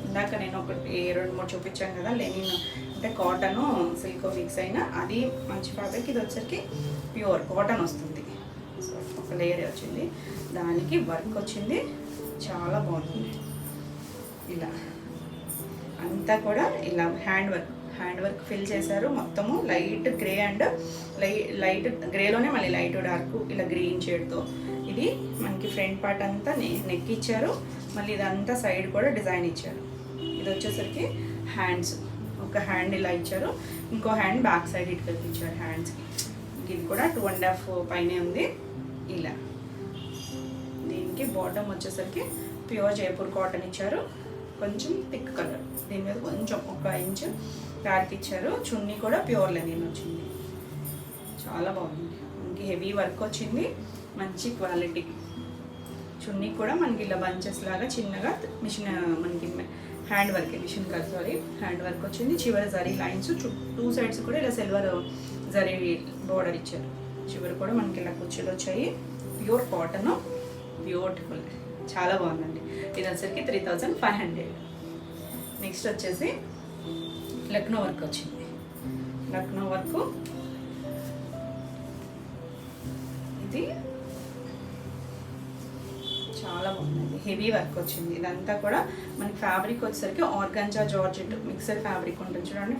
ఇందాక నేను ఒకటి 2-3 చూపించాను కదా, లెనిన్ అంటే కాటన్ సిల్క్ మిక్స్ అయినా అది మంచి ఫ్యాబ్రిక్. ఇది వచ్చరికి ప్యూర్ కాటన్ వస్తుంది. సో ఒక లేయర్ వచ్చింది, దానికి వర్క్ వచ్చింది, చాలా బాగుంటుంది. ఇలా అంతా కూడా ఇలా హ్యాండ్ వర్క్ ఫిల్ చేశారు. మొత్తము లైట్ గ్రే అండ్ లైట్ గ్రేలోనే మళ్ళీ లైట్ డార్క్ ఇలా గ్రీన్ షేడ్తో. ఇది మనకి ఫ్రంట్ పార్ట్ అంతా నెక్ ఇచ్చారు, మళ్ళీ ఇదంతా సైడ్ కూడా డిజైన్ ఇచ్చారు. ఇది వచ్చేసరికి హ్యాండ్స్, ఒక హ్యాండ్ ఇలా ఇచ్చారు, ఇంకో హ్యాండ్ బ్యాక్ సైడ్ ఇటు ఇచ్చారు హ్యాండ్స్కి. ఇది కూడా 2.5 పైనే ఉంది. ఇలా దీనికి బాటమ్ వచ్చేసరికి ప్యూర్ జైపూర్ కాటన్ ఇచ్చారు, కొంచెం థిక్ కలర్. దీని మీద కొంచెం 1 ఇంచ్ డార్క్ ఇచ్చారు. చున్నీ కూడా ప్యూర్ లెనిన్ వచ్చింది, చాలా బాగుంది. మనకి హెవీ వర్క్ వచ్చింది, మంచి క్వాలిటీ. చున్నీ కూడా మనకి ఇలా బంచెస్ లాగా చిన్నగా మిషన్, మనకి హ్యాండ్ వర్క్, మిషన్ కాదు సారీ, హ్యాండ్ వర్క్ వచ్చింది. చివరి జరీ లైన్స్, 2 సైడ్స్ కూడా ఇలా సిల్వర్ జరీ బోర్డర్ ఇచ్చారు. చివరి కూడా మనకి ఇలా కుర్చీలు వచ్చాయి. ప్యూర్ కాటన్, బ్యూటిఫుల్, చాలా బాగుందండి. ఇది వచ్చరికి 3500. నెక్స్ట్ వచ్చేసి లక్నో వర్క్ వచ్చింది. లక్నో వర్క్ ఇది చాలా బాగుంది, హెవీ వర్క్ వచ్చింది. ఇదంతా కూడా మనకి ఫ్యాబ్రిక్ వచ్చేసరికి ఆర్గాంజా జార్జెట్ మిక్సర్ ఫ్యాబ్రిక్ ఉంటుంది చూడండి.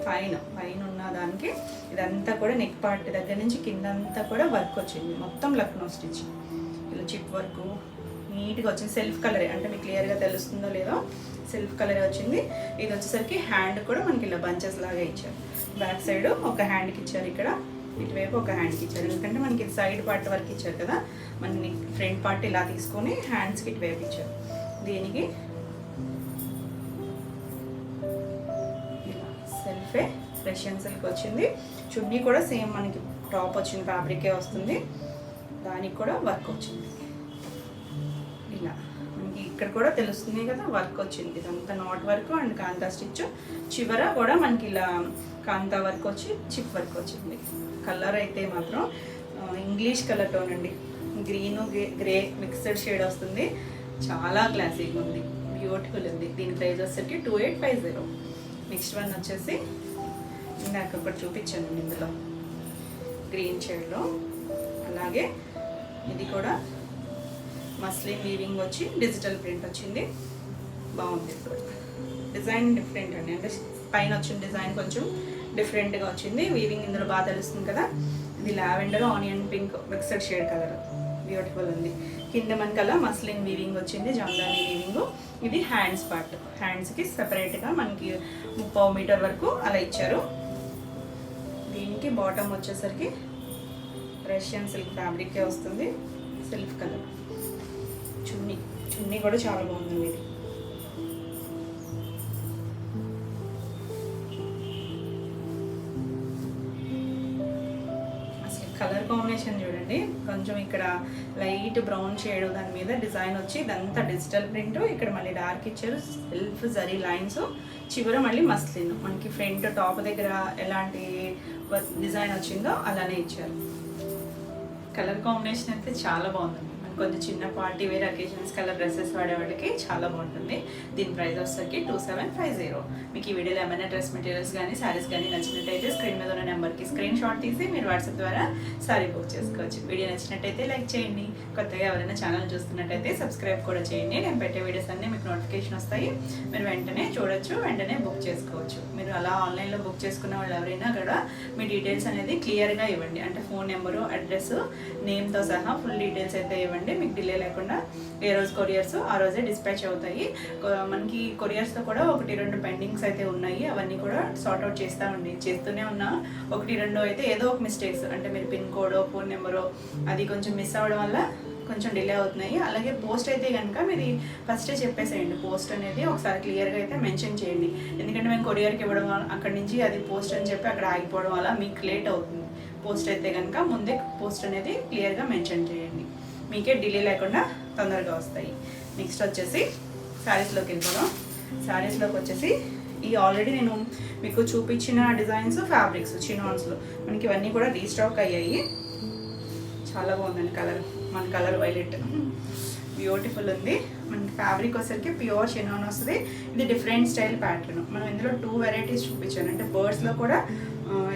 పైన ఉన్న దానికి ఇదంతా కూడా నెక్ పార్ట్ దగ్గర నుంచి కిందంతా కూడా వర్క్ వచ్చింది. మొత్తం లక్నో స్టిచ్, ఇలా చిప్ వర్క్ నీట్గా వచ్చింది. సెల్ఫ్ కలరే, అంటే మీకు క్లియర్గా తెలుస్తుందో లేదో, సెల్ఫ్ కలర్ వచ్చింది. ఇది వచ్చేసరికి హ్యాండ్ కూడా మనకి ఇలా బంచెస్ లాగా ఇచ్చారు. బ్యాక్ సైడ్ ఒక హ్యాండ్కి ఇచ్చారు, ఇక్కడ ఇటువైపు ఒక హ్యాండ్కి ఇచ్చారు. ఎందుకంటే మనకి సైడ్ పార్ట్ వరకు ఇచ్చారు కదా, మనకి ఫ్రంట్ పార్ట్ ఇలా తీసుకొని హ్యాండ్స్కి ఇటువైపు ఇచ్చారు. దీనికి ఇలా సెల్ఫే రష్యన్ సిల్క్ వచ్చింది. చున్నీ కూడా సేమ్ మనకి టాప్ వచ్చిన ఫ్యాబ్రికే వస్తుంది, దానికి కూడా వర్క్ వచ్చింది. ఇలా మనకి ఇక్కడ కూడా తెలుస్తుంది కదా వర్క్ వచ్చింది. ఇదంతా knot work and kantha stitch. చివర కూడా మనకి ఇలా కాంతా వర్క్ వచ్చి చిప్ వర్క్ వచ్చింది. కలర్ అయితే మాత్రం ఇంగ్లీష్ కలర్ టోన్ అండి, గ్రీన్ గ్రే మిక్స్డ్ షేడ్ వస్తుంది. చాలా క్లాసిక్ ఉంది, బ్యూటిఫుల్ ఉంది. దీని ప్రైస్ వచ్చేసి 2850. నెక్స్ట్ వన్ వచ్చేసి ఇందాక ఒకటి చూపించాను ఇందులో గ్రీన్ షేడ్లో. అలాగే ఇది కూడా మస్లిన్ వీవింగ్ వచ్చి డిజిటల్ ప్రింట్ వచ్చింది, బాగుంది. డిజైన్ డిఫరెంట్ అండి, అంటే పైన వచ్చిన డిజైన్ కొంచెం డిఫరెంట్గా వచ్చింది. వీవింగ్ ఇందులో బాగా తెలుస్తుంది కదా. ఇది lavender onion pink mixed shade colour, beautiful ఉంది. కింద మనకల్లా మస్లిన్ వీవింగ్ వచ్చింది, జామ్దాని వీవింగ్. ఇది హ్యాండ్స్ పార్ట్, హ్యాండ్స్కి సెపరేట్గా మనకి 30 మీటర్ వరకు అలా ఇచ్చారు. దీనికి బాటమ్ వచ్చేసరికి రష్యన్ సిల్క్ ఫ్యాబ్రికే వస్తుంది, సిల్క్ కలర్. చున్నీ కూడా చాలా బాగుంది ఇది. అసలు కలర్ కాంబినేషన్ చూడండి, కొంచెం ఇక్కడ లైట్ బ్రౌన్ షేడ్, దాని మీద డిజైన్ వచ్చి ఇదంతా డిజిటల్ ప్రింట్. ఇక్కడ మళ్ళీ డార్క్ ఇచ్చారు, సెల్ఫ్ జరీ లైన్స్. చివర మళ్ళీ మస్లిన్, మనకి ఫ్రంట్ టాప్ దగ్గర ఎలాంటి డిజైన్ వచ్చిందో అలానే ఇచ్చారు. కలర్ కాంబినేషన్ అయితే చాలా బాగుందండి, కొంచెం చిన్న పార్టీ వేర్ అకేషన్స్ కల్లా డ్రెస్సెస్ వాడే వాళ్ళకి చాలా బాగుంటుంది. దీని ప్రైస్ వచ్చేసరికి 2750. మీకు ఈ వీడియోలో ఏమైనా డ్రెస్ మెటీరియల్స్ కానీ శారీస్ కానీ నచ్చినట్టయితే స్క్రీన్ మీద ఉన్న నెంబర్కి స్క్రీన్ షాట్ తీసి మీరు వాట్సాప్ ద్వారా శారీ బుక్ చేసుకోవచ్చు. వీడియో నచ్చినట్టయితే లైక్ చేయండి. కొత్తగా ఎవరైనా ఛానల్ చూస్తున్నట్టయితే సబ్స్క్రైబ్ కూడా చేయండి. నేను పెట్టే వీడియోస్ అన్నీ మీకు నోటిఫికేషన్ వస్తాయి. మీరు వెంటనే చూడొచ్చు, వెంటనే బుక్ చేసుకోవచ్చు. మీరు అలా ఆన్లైన్లో బుక్ చేసుకున్న వాళ్ళు ఎవరైనా కూడా మీ డీటెయిల్స్ అనేది క్లియర్గా ఇవ్వండి. అంటే ఫోన్ నెంబరు, అడ్రస్, నేమ్తో సహా ఫుల్ డీటెయిల్స్ అయితే ఇవ్వండి. మీకు డిలే లేకుండా ఏ రోజు కొరియర్స్ ఆ రోజే డిస్పాచ్ అవుతాయి. మనకి కొరియర్స్తో కూడా 1-2 పెండింగ్స్ అయితే ఉన్నాయి. అవన్నీ కూడా సార్ట్అవుట్ చేస్తూనే ఉన్నా. 1-2 అయితే ఏదో ఒక మిస్టేక్స్, అంటే మీరు పిన్ కోడో ఫోన్ నెంబరో అది కొంచెం మిస్ అవ్వడం వల్ల కొంచెం డిలే అవుతున్నాయి. అలాగే పోస్ట్ అయితే కనుక మీరు ఫస్టే చెప్పేసేయండి. పోస్ట్ అనేది ఒకసారి క్లియర్గా అయితే మెన్షన్ చేయండి. ఎందుకంటే మేము కొరియర్కి ఇవ్వడం వల్ల అక్కడి నుంచి అది పోస్ట్ అని చెప్పి అక్కడ ఆగిపోవడం వల్ల మీకు లేట్ అవుతుంది. పోస్ట్ అయితే కనుక ముందే పోస్ట్ అనేది క్లియర్గా మెన్షన్ చేయండి. మీకే డిలే లేకుండా తొందరగా వస్తాయి. నెక్స్ట్ వచ్చేసి శారీస్లోకి వెళ్ళిపోదాం. శారీస్లోకి వచ్చేసి ఈ ఆల్రెడీ నేను మీకు చూపించిన డిజైన్స్, ఫ్యాబ్రిక్స్, చినాన్స్లో మనకి ఇవన్నీ కూడా రీస్టాక్ అయ్యాయి. చాలా బాగుందండి కలర్. మన కలర్ వైలెట్ బ్యూటిఫుల్ ఉంది. మనకి ఫ్యాబ్రిక్ వచ్చేసరికి ప్యూర్ చినాన్ వస్తుంది. ఇది డిఫరెంట్ స్టైల్ ప్యాటర్న్. మనం ఇందులో 2 వెరైటీస్ చూపించాను. అంటే బర్డ్స్లో కూడా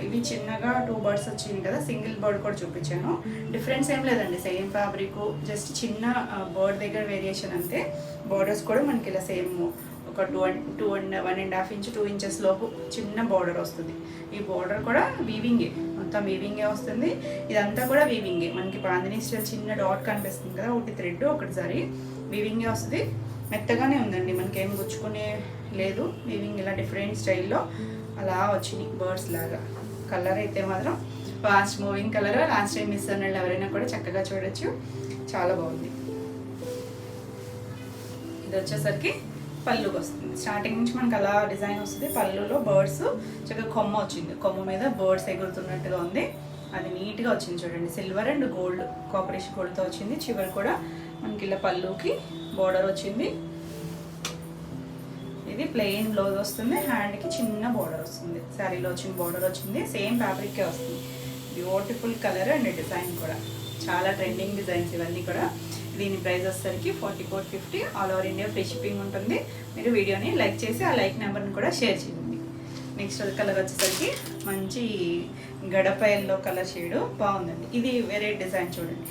ఇవి చిన్నగా 2 బర్డ్స్ వచ్చింది కదా, సింగిల్ బర్డ్ కూడా చూపించాను. డిఫరెన్స్ ఏం లేదండి, సేమ్ ఫ్యాబ్రిక్, జస్ట్ చిన్న బర్డ్ దగ్గర వేరియేషన్ అంతే. బోర్డర్స్ కూడా మనకి ఇలా సేమ్ ఒక 1.5 ఇంచ్ 2 ఇంచెస్ లోపు చిన్న బోర్డర్ వస్తుంది. ఈ బోర్డర్ కూడా వీవింగే, మొత్తం వీవింగే వస్తుంది. ఇదంతా కూడా వీవింగే. మనకి బాందినీ స్టైల్ చిన్న డాట్ కనిపిస్తుంది కదా, ఒకటి థ్రెడ్ ఒకటి జరీ, వీవింగే వస్తుంది. మెత్తగానే ఉందండి, మనకేం గుచ్చుకునే లేదు. వీవింగ్ ఇలా డిఫరెంట్ స్టైల్లో అలా వచ్చినాయి బర్డ్స్ లాగా. కలర్ అయితే మాత్రం fast moving colour. Last time miss అన్న వాళ్ళు ఎవరైనా కూడా చక్కగా చూడొచ్చు. చాలా బాగుంది. ఇది వచ్చేసరికి పళ్ళుకి వస్తుంది. స్టార్టింగ్ నుంచి మనకు అలా డిజైన్ వస్తుంది. పళ్ళులో బర్డ్స్ చక్కగా కొమ్మ వచ్చింది. కొమ్మ మీద బర్డ్స్ ఎగురుతున్నట్టుగా ఉంది. అది నీట్గా వచ్చింది చూడండి. సిల్వర్ అండ్ గోల్డ్, కాపరేషన్ గోల్డ్తో వచ్చింది. చివరి కూడా మనకి ఇలా పళ్ళుకి బోర్డర్ వచ్చింది. ఇది ప్లెయిన్ బ్లౌజ్ వస్తుంది. హ్యాండ్కి చిన్న బోర్డర్ వస్తుంది. శారీలో వచ్చిన బోర్డర్ వచ్చింది. సేమ్ ఫ్యాబ్రిక్కే వస్తుంది. బ్యూటిఫుల్ కలర్ అండ్ డిజైన్ కూడా చాలా ట్రెండింగ్ డిజైన్స్ ఇవన్నీ కూడా. దీని ప్రైస్ వచ్చేసరికి 4450. All over India free shipping ఉంటుంది. మీరు వీడియోని లైక్ చేసి ఆ లైక్ నెంబర్ని కూడా షేర్ చేయండి. నెక్స్ట్ కలర్ వచ్చేసరికి మంచి గడప ఎల్లో కలర్ షేడు బాగుందండి. ఇది వేరే డిజైన్ చూడండి.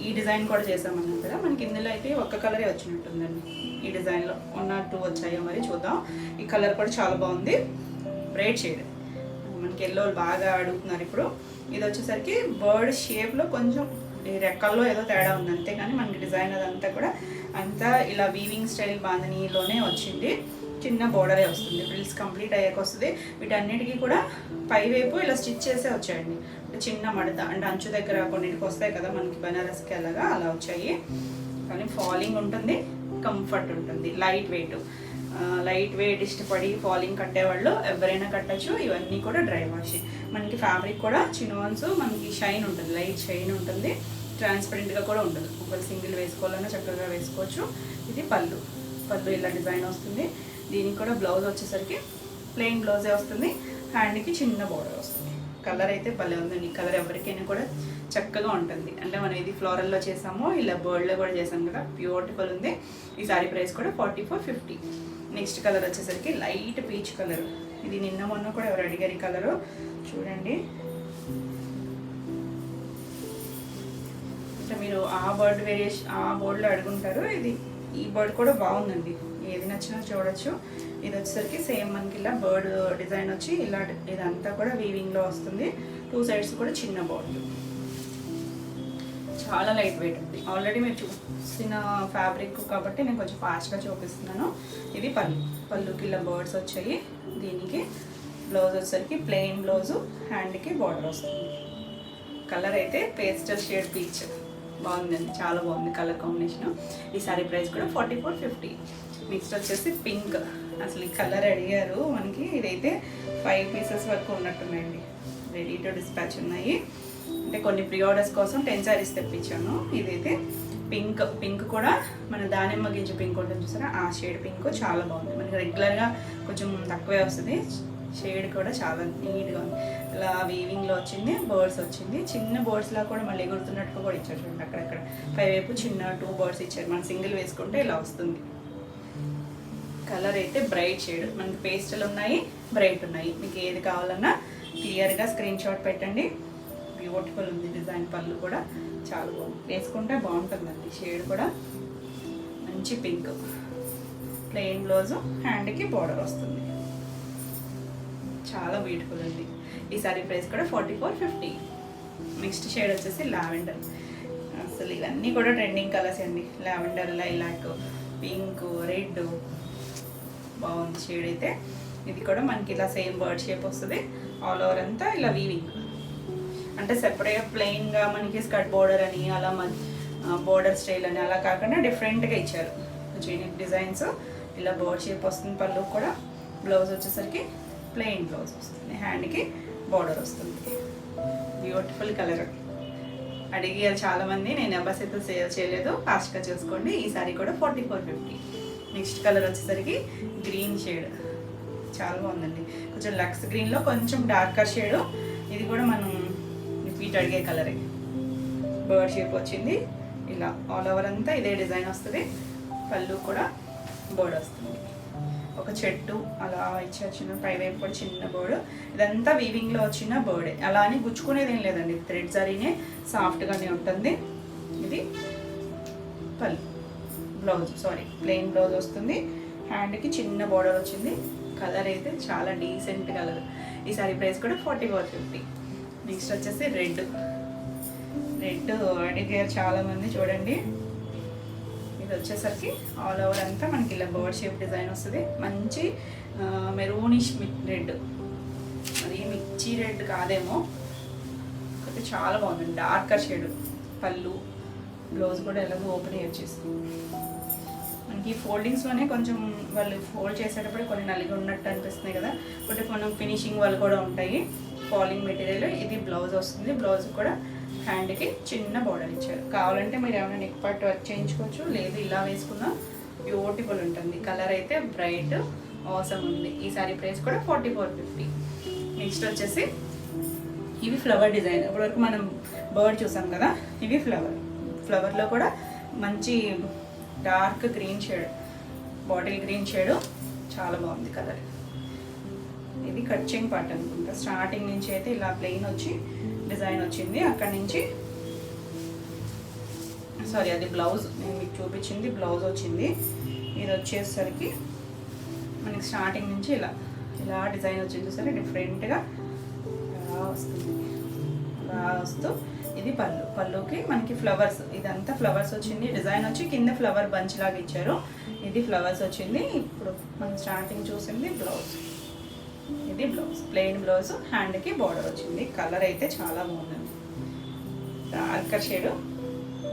ఈ డిజైన్ కూడా చేసామన్నాం కదా, మనకి ఇందులో అయితే ఒక్క కలరే వచ్చినట్టుందండి. ఈ డిజైన్లో 1 or 2 వచ్చాయో మరి చూద్దాం. ఈ కలర్ కూడా చాలా బాగుంది. బ్రైట్ షేడ్, మనకి ఎల్లో బాగా అడుగుతున్నారు ఇప్పుడు. ఇది వచ్చేసరికి బర్డ్ షేప్లో కొంచెం ఈ రెక్కల్లో ఏదో తేడా ఉంది అంతే, కానీ మనకి డిజైన్ అదంతా కూడా అంతా ఇలా వీవింగ్ స్టైల్ బాంధనీలోనే వచ్చింది. చిన్న బోర్డరే వస్తుంది. ఫ్రిల్స్ కంప్లీట్ అయ్యాక వస్తుంది. వీటన్నిటికీ కూడా పైవైపు ఇలా స్టిచ్ చేసే వచ్చాయండి. చిన్న మడత అంటే అంచు దగ్గర కొన్నిటికి వస్తాయి కదా మనకి బనారస్కి అలాగా, అలా వచ్చాయి. కానీ ఫాలింగ్ ఉంటుంది, కంఫర్ట్ ఉంటుంది, లైట్ వెయిట్ ఇష్టపడి ఫాలింగ్ కట్టేవాళ్ళు ఎవరైనా కట్టచ్చు. ఇవన్నీ కూడా డ్రై వాష్. మనకి ఫ్యాబ్రిక్ కూడా చినాన్స్, మనకి షైన్ ఉంటుంది, లైట్ షైన్ ఉంటుంది. ట్రాన్స్పరెంట్గా కూడా ఉండదు. ఒకవేళ సింగిల్ వేసుకోవాలన్నా చక్కగా వేసుకోవచ్చు. ఇది పళ్ళు ఇలా డిజైన్ వస్తుంది. దీనికి కూడా బ్లౌజ్ వచ్చేసరికి ప్లెయిన్ బ్లౌజే వస్తుంది. హ్యాండ్కి చిన్న బోర్డర్ వస్తుంది. కలర్ అయితే భలే ఉందండి. కలర్ ఎవరికైనా కూడా చక్కగా ఉంటుంది. అంటే మనం ఇది ఫ్లోరల్లో చేసాము, ఇలా బర్డ్లో కూడా చేసాం కదా, బ్యూటిఫుల్ ఉంది. ఈ సారీ ప్రైస్ కూడా 4450. నెక్స్ట్ కలర్ వచ్చేసరికి లైట్ పీచ్ కలర్. ఇది నిన్న మొన్న కూడా ఎవరు అడిగారు ఈ కలరు, చూడండి. అంటే మీరు ఆ బర్డ్ వేరియేషన్ ఆ బోర్డ్లో అడుగుంటారు. ఈ బర్డ్ కూడా బాగుందండి, ఏది నచ్చినా చూడొచ్చు. ఇది వచ్చేసరికి సేమ్ మనకి ఇలా బర్డ్ డిజైన్ వచ్చి ఇలా ఇదంతా కూడా వీవింగ్లో వస్తుంది. 2 sides కూడా చిన్న బోర్డు, చాలా లైట్ వెయిట్ ఉంది. ఆల్రెడీ మీరు చూసిన ఫ్యాబ్రిక్ కాబట్టి నేను కొంచెం ఫాస్ట్గా చూపిస్తున్నాను. ఇది పళ్ళుకి ఇలా బర్డ్స్ వచ్చాయి. దీనికి బ్లౌజ్ వచ్చేసరికి ప్లెయిన్ బ్లౌజు, హ్యాండ్కి బార్డర్ వస్తుంది. కలర్ అయితే పేస్టల్ షేడ్ పీచ్ బాగుందండి, చాలా బాగుంది కలర్ కాంబినేషన్. ఈ సారీ ప్రైస్ కూడా 4450. నెక్స్ట్ వచ్చేసి పింక్. అసలు ఈ కలర్ అడిగారు మనకి. ఇదైతే 5 pieces వరకు ఉన్నట్టున్నాయండి, రెడీ టు డిస్పాచ్ ఉన్నాయి. అంటే కొన్ని ప్రీ ఆర్డర్స్ కోసం 10 sarees తెప్పించాను. ఇదైతే పింక్ కూడా మన దానిమ్మ గింజ పింక్ ఉంటుంది చూసారా, ఆ షేడ్ పింక్ చాలా బాగుంది. మనకి రెగ్యులర్గా కొంచెం తక్కువే వస్తుంది. షేడ్ కూడా చాలా నీట్గా ఉంది. ఇలా వీవింగ్లో వచ్చింది, బర్డ్స్ వచ్చింది, చిన్న బర్డ్స్లా కూడా మళ్ళీ ఎగురుతున్నట్టుగా కూడా ఇచ్చారు చూడండి. అక్కడక్కడ పైవైపు చిన్న 2 బర్డ్స్ ఇచ్చారు. మనం సింగిల్ వేసుకుంటే ఇలా వస్తుంది. కలర్ అయితే బ్రైట్ షేడ్, మనకి పేస్టల్ ఉన్నాయి, బ్రైట్ ఉన్నాయి. మీకు ఏది కావాలన్నా క్లియర్గా స్క్రీన్ షాట్ పెట్టండి. బ్యూటిఫుల్ ఉంది డిజైన్. పళ్ళు కూడా చాలా బాగుంది, వేసుకుంటే బాగుంటుందండి. షేడ్ కూడా మంచి పింక్. ప్లెయిన్ బ్లౌజు, హ్యాండ్కి బోర్డర్ వస్తుంది. చాలా బ్యూటిఫుల్ అండి. ఈ సారీ ప్రైస్ కూడా 4450. నెక్స్ట్ షేడ్ వచ్చేసి లావెండర్. అసలు ఇవన్నీ కూడా ట్రెండింగ్ కలర్స్ అండి. లావెండర్, లైలాక్, పింక్, రెడ్, బాగుంది షేడ్ అయితే. ఇది కూడా మనకి ఇలా సేమ్ బర్డ్ షేప్ వస్తుంది. ఆల్ ఓవర్ అంతా ఇలా వీవింగ్, అంటే సెపరేట్ ప్లెయిన్గా మనకి స్కర్ట్ బోర్డర్ అని అలా బోర్డర్ స్టైల్ అని అలా కాకుండా డిఫరెంట్గా ఇచ్చారు. Unique designs. ఇలా బర్డ్ షేప్ వస్తుంది. పళ్ళు కూడా. బ్లౌజ్ వచ్చేసరికి ప్లెయిన్ బ్లౌజ్ వస్తుంది, హ్యాండ్కి బార్డర్ వస్తుంది. Beautiful colour. అడిగారు చాలామంది, నేను నెంబర్స్ అయితే సేవ్ చేయలేదు, ఫాస్ట్గా చూసుకోండి. ఈ సారీ కూడా 4450. నెక్స్ట్ కలర్ వచ్చేసరికి గ్రీన్ షేడ్. చాలా బాగుందండి. కొంచెం లక్స్ గ్రీన్లో కొంచెం డార్కర్ షేడు. ఇది కూడా మనం రిపీట్ అడిగే కలరే. బర్డ్ షేప్ వచ్చింది. ఇలా ఆల్ ఓవర్ అంతా ఇదే డిజైన్ వస్తుంది. పళ్ళు కూడా బోర్డ్ వస్తుంది. ఒక చెట్టు అలా ఇచ్చారు, చిన్న పైవైపు కూడా చిన్న బోర్డు. ఇదంతా వీవింగ్లో వచ్చిన బోర్డే. అలా అని గుచ్చుకునేది ఏం లేదండి, థ్రెడ్ జరీనే, సాఫ్ట్గానే ఉంటుంది. ఇది పళ్ళు. బ్లౌజ్ ప్లెయిన్ బ్లౌజ్ వస్తుంది. హ్యాండ్కి చిన్న బోర్డర్ వచ్చింది. కలర్ అయితే చాలా డీసెంట్ కలర్. ఈ సారీ ప్రైస్ కూడా 4450. నెక్స్ట్ వచ్చేసి రెడ్. అడిగారు చాలామంది, చూడండి. ఇది వచ్చేసరికి ఆల్ ఓవర్ అంతా మనకి ఇలా బర్డ్ షేప్ డిజైన్ వస్తుంది. మంచి మెరూనిష్ రెడ్, అది మిర్చి రెడ్ కాదేమో, అయితే చాలా బాగుంది. Darker shade. పళ్ళు, బ్లౌజ్ కూడా ఎలాగో ఓపెన్ వచ్చేస్తుంది. మనకి ఫోల్డింగ్స్లోనే కొంచెం వాళ్ళు ఫోల్డ్ చేసేటప్పుడు కొన్ని నలిగి ఉన్నట్టు అనిపిస్తున్నాయి కదా, కొన్ని ఫినిషింగ్ వాళ్ళు కూడా ఉంటాయి. Falling material. ఇది బ్లౌజ్ వస్తుంది. బ్లౌజ్ కూడా హ్యాండ్కి చిన్న బోర్డర్ ఇచ్చారు. కావాలంటే మీరు ఏమైనా నెక్ పార్ట్ వర్క్ చేయించుకోవచ్చు, లేదు ఇలా వేసుకున్నా బ్యూటిఫుల్ ఉంటుంది. కలర్ అయితే బ్రైట్ ఆసమ్ ఉంది. ఈ సారీ ప్రైస్ కూడా 4450. నెక్స్ట్ వచ్చేసి ఇవి ఫ్లవర్ డిజైన్. ఇప్పటివరకు మనం బర్డ్ చూసాం కదా, ఇవి ఫ్లవర్లో కూడా మంచి dark green shade, bottle green shade. చాలా బాగుంది కలర్. ఇది కట్చింగ్ పార్ట్ అనుకుంటా. స్టార్టింగ్ నుంచి అయితే ఇలా ప్లెయిన్ వచ్చి డిజైన్ వచ్చింది. అక్కడి నుంచి అది బ్లౌజ్, నేను మీకు చూపించింది బ్లౌజ్ వచ్చింది. ఇది వచ్చేసరికి మనకి స్టార్టింగ్ నుంచి ఇలా డిజైన్ వచ్చింది. సరే డిఫరెంట్గా అలా వస్తుంది. అలా వస్తూ ఇది పళ్ళుకి మనకి ఫ్లవర్స్, ఇదంతా ఫ్లవర్స్ వచ్చింది. డిజైన్ వచ్చి కింద ఫ్లవర్ బంచ్ లాగా ఇచ్చారు. ఇది ఫ్లవర్స్ వచ్చింది. ఇప్పుడు మనం స్టార్టింగ్ చూసింది బ్లౌజ్. ఇది బ్లౌజ్, ప్లెయిన్ బ్లౌజ్, హ్యాండ్కి బార్డర్ వచ్చింది. కలర్ అయితే చాలా బాగుందండి. డార్కర్ షేడ్,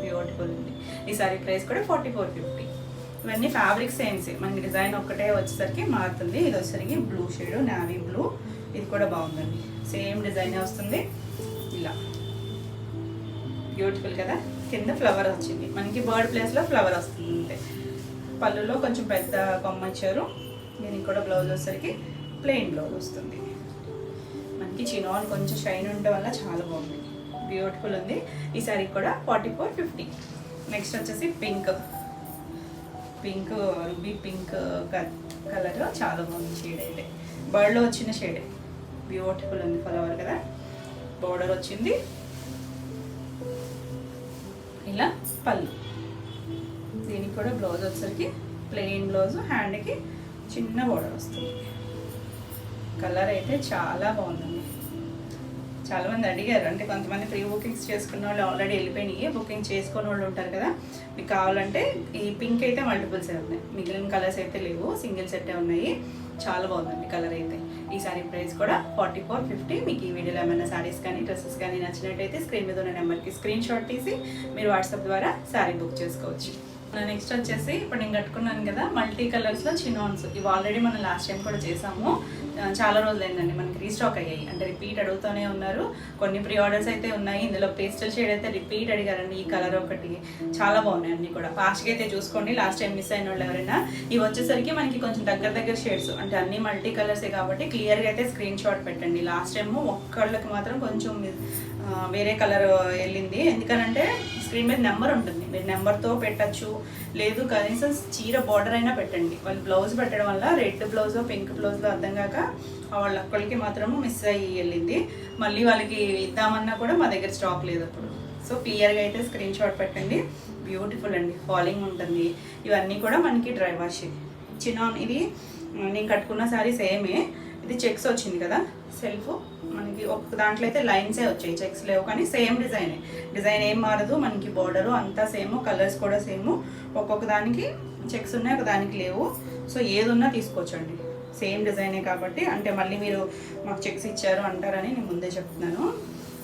బ్యూటిఫుల్ ఉంది. ఈ సారీ ప్రైస్ కూడా 4450. ఇవన్నీ ఫ్యాబ్రిక్ సేమ్స్, మనకి డిజైన్ ఒక్కటే వచ్చేసరికి మారుతుంది. ఇది వచ్చేసరికి బ్లూ షేడ్, నావీ బ్లూ. ఇది కూడా బాగుందండి. సేమ్ డిజైన్ వస్తుంది. ఇలా బ్యూటిఫుల్ కదా. కింద ఫ్లవర్ వచ్చింది, మనకి బర్డ్ ప్లేస్లో ఫ్లవర్ వస్తుంది అంతే. పళ్ళులో కొంచెం పెద్ద కొమ్మ ఇచ్చారు. దీనికి కూడా బ్లౌజ్ వచ్చేసరికి ప్లెయిన్ బ్లౌజ్ వస్తుంది. మనకి చినాన్ కొంచెం షైన్ ఉండడం వల్ల చాలా బాగుంది, బ్యూటిఫుల్ ఉంది. ఈ సారీ కూడా 4450. నెక్స్ట్ వచ్చేసి పింక్ రూబీ పింక్ కలర్. చాలా బాగుంది షేడ్ అయితే. బర్డ్లో వచ్చిన షేడ్ బ్యూటిఫుల్ ఉంది. ఫ్లవర్ కదా, బోర్డర్ వచ్చింది. ఇలా పళ్ళు. దీనికి కూడా బ్లౌజ్ వచ్చేసరికి ప్లెయిన్ బ్లౌజ్, హ్యాండ్కి చిన్న బోర్డర్ వస్తుంది. కలర్ అయితే చాలా బాగుందండి. చాలామంది అడిగారు, అంటే కొంతమంది ప్రీ బుకింగ్స్ చేసుకున్న వాళ్ళు ఆల్రెడీ వెళ్ళిపోయినాయి, బుకింగ్ చేసుకున్న వాళ్ళు ఉంటారు కదా, మీకు కావాలంటే ఈ పింక్ అయితే మల్టిపుల్స్ ఉన్నాయి, మిగిలిన కలర్స్ అయితే లేవు, సింగిల్ సెట్టే ఉన్నాయి. చాలా బాగుందండి కలర్ అయితే. ఈ సారీ ప్రైస్ కూడా 4450. మీకు ఈ వీడియోలో ఏమైనా సారీస్ కానీ డ్రెస్సెస్ కానీ నచ్చినట్టయితే స్క్రీన్ మీద ఉన్న నెంబర్కి స్క్రీన్ షాట్ తీసి మీరు వాట్సాప్ ద్వారా సారీ బుక్ చేసుకోవచ్చు. నెక్స్ట్ వచ్చేసి ఇప్పుడు నేను కట్టుకున్నాను కదా మల్టీ కలర్స్లో చినాన్స్. ఇవి ఆల్రెడీ మనం లాస్ట్ టైం కూడా చేసాము. చాలా రోజులు అయిందండి, మనకి రీస్టాక్ అయ్యాయి. అంటే రిపీట్ అడుగుతూనే ఉన్నారు. కొన్ని ప్రీ ఆర్డర్స్ అయితే ఉన్నాయి. ఇందులో పేస్టల్ షేడ్ అయితే రిపీట్ అడిగారండి. ఈ కలర్ ఒకటి చాలా బాగున్నాయి అన్ని కూడా. ఫాస్ట్గా అయితే చూసుకోండి, లాస్ట్ టైం మిస్ అయిన వాళ్ళు ఎవరైనా. ఇవి వచ్చేసరికి మనకి కొంచెం దగ్గర షేడ్స్, అంటే అన్ని మల్టీ కలర్సే కాబట్టి క్లియర్గా అయితే స్క్రీన్ షాట్ పెట్టండి. లాస్ట్ టైము ఒక్కళ్ళకి మాత్రం కొంచెం వేరే కలర్ వెళ్ళింది. ఎందుకనంటే స్క్రీన్ మీద నెంబర్ ఉంటుంది, మీరు నెంబర్తో పెట్టచ్చు. లేదు కనీసం చీర బార్డర్ అయినా పెట్టండి. వాళ్ళు బ్లౌజ్ పెట్టడం వల్ల రెడ్ బ్లౌజ్ పింక్ బ్లౌజ్లో అర్థం కాక వాళ్ళ ఒక్కరికి మాత్రము మిస్ అయ్యి వెళ్ళింది. మళ్ళీ వాళ్ళకి ఇద్దామన్నా కూడా మా దగ్గర స్టాక్ లేదు అప్పుడు. సో క్లియర్గా అయితే స్క్రీన్ షాట్ పెట్టండి. బ్యూటిఫుల్ అండి, ఫాలింగ్ ఉంటుంది. ఇవన్నీ కూడా మనకి డ్రై వాష్. చినాన్ ఇది నేను కట్టుకున్న సారీ సేమే. ఇది చెక్స్ వచ్చింది కదా సెల్ఫ్, మనకి ఒక దాంట్లో అయితే లైన్సే వచ్చాయి, చెక్స్ లేవు. కానీ సేమ్ డిజైన్ ఏం మారదు. మనకి బార్డరు అంతా సేమ్, కలర్స్ కూడా సేమ్. ఒక్కొక్క దానికి చెక్స్ ఉన్నాయి, ఒక దానికి లేవు. సో ఏదున్నా తీసుకోవచ్చండి, సేమ్ డిజైనే కాబట్టి. అంటే మళ్ళీ మీరు మాకు చెక్స్ ఇచ్చారు అంటారని నేను ముందే చెప్తున్నాను.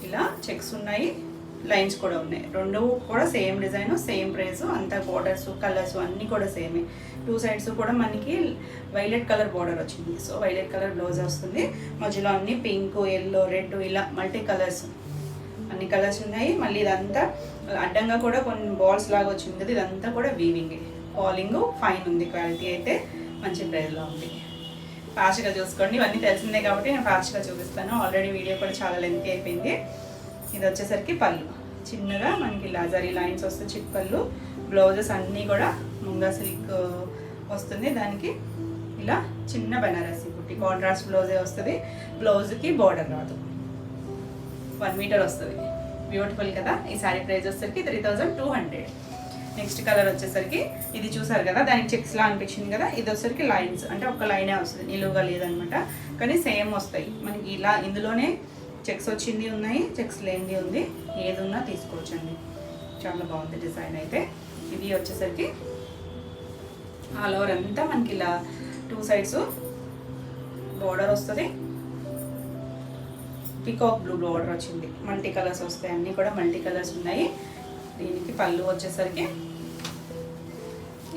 ఇలా చెక్స్ ఉన్నాయి, లైన్స్ కూడా ఉన్నాయి. రెండు కూడా సేమ్ డిజైన్, సేమ్ ప్రైస్. అంతా బోర్డర్స్ కలర్స్ అన్నీ కూడా సేమే. టూ సైడ్స్ కూడా మనకి వైలెట్ కలర్ బోర్డర్ వచ్చింది. సో వైలెట్ కలర్ బ్లౌజ్ వస్తుంది. మధ్యలో అన్ని పింక్, ఎల్లో, రెడ్ ఇలా మల్టీ కలర్స్, అన్ని కలర్స్ ఉన్నాయి. మళ్ళీ ఇదంతా అడ్డంగా కూడా కొన్ని బాల్స్ లాగా వచ్చింది కదా, ఇదంతా కూడా వీవింగ్. ఫాలింగ్ ఫైన్ ఉంది, క్వాలిటీ అయితే మంచి ప్రైస్లో ఉంది. ఫాస్ట్గా చూసుకోండి, ఇవన్నీ తెలిసిందే కాబట్టి నేను ఫాస్ట్గా చూపిస్తాను. ఆల్రెడీ వీడియో కూడా చాలా లెంతీ అయిపోయింది. ఇది వచ్చేసరికి పళ్ళు, చిన్నగా మనకి లాజరీ లైన్స్ వస్తుంది చిక్ పళ్ళు. బ్లౌజెస్ అన్నీ కూడా ముంగా సిల్క్ వస్తుంది. దానికి ఇలా చిన్న బనారసి కుట్టి కాంట్రాస్ట్ బ్లౌజే వస్తుంది. బ్లౌజ్కి బార్డర్ రాదు, 1 మీటర్ వస్తుంది. బ్యూటిఫుల్ కదా. ఈ శారీ ప్రైస్ వచ్చేసరికి 3200. నెక్స్ట్ కలర్ వచ్చేసరికి ఇది చూసారు కదా, దానికి చెక్స్లా అనిపించింది కదా. ఇది వచ్చేసరికి లైన్స్, అంటే ఒక లైనే వస్తుంది, నిలువుగా లేదనమాట. కానీ సేమ్ వస్తాయి మనకి. ఇలా ఇందులోనే చెక్స్ వచ్చింది ఉన్నాయి, చెక్స్ లేనిది ఉంది. ఏది ఉన్నా తీసుకోవచ్చండి. చాలా బాగుంది డిజైన్ అయితే. ఇది వచ్చేసరికి ఆల్ ఓవర్ అంతా మనకి ఇలా 2 సైడ్స్ బోర్డర్ వస్తుంది. పికాక్ బ్లూ బోర్డర్ వచ్చింది. మల్టీ కలర్స్ వస్తాయి, అన్నీ కూడా మల్టీ కలర్స్ ఉన్నాయి. దీనికి పళ్ళు వచ్చేసరికి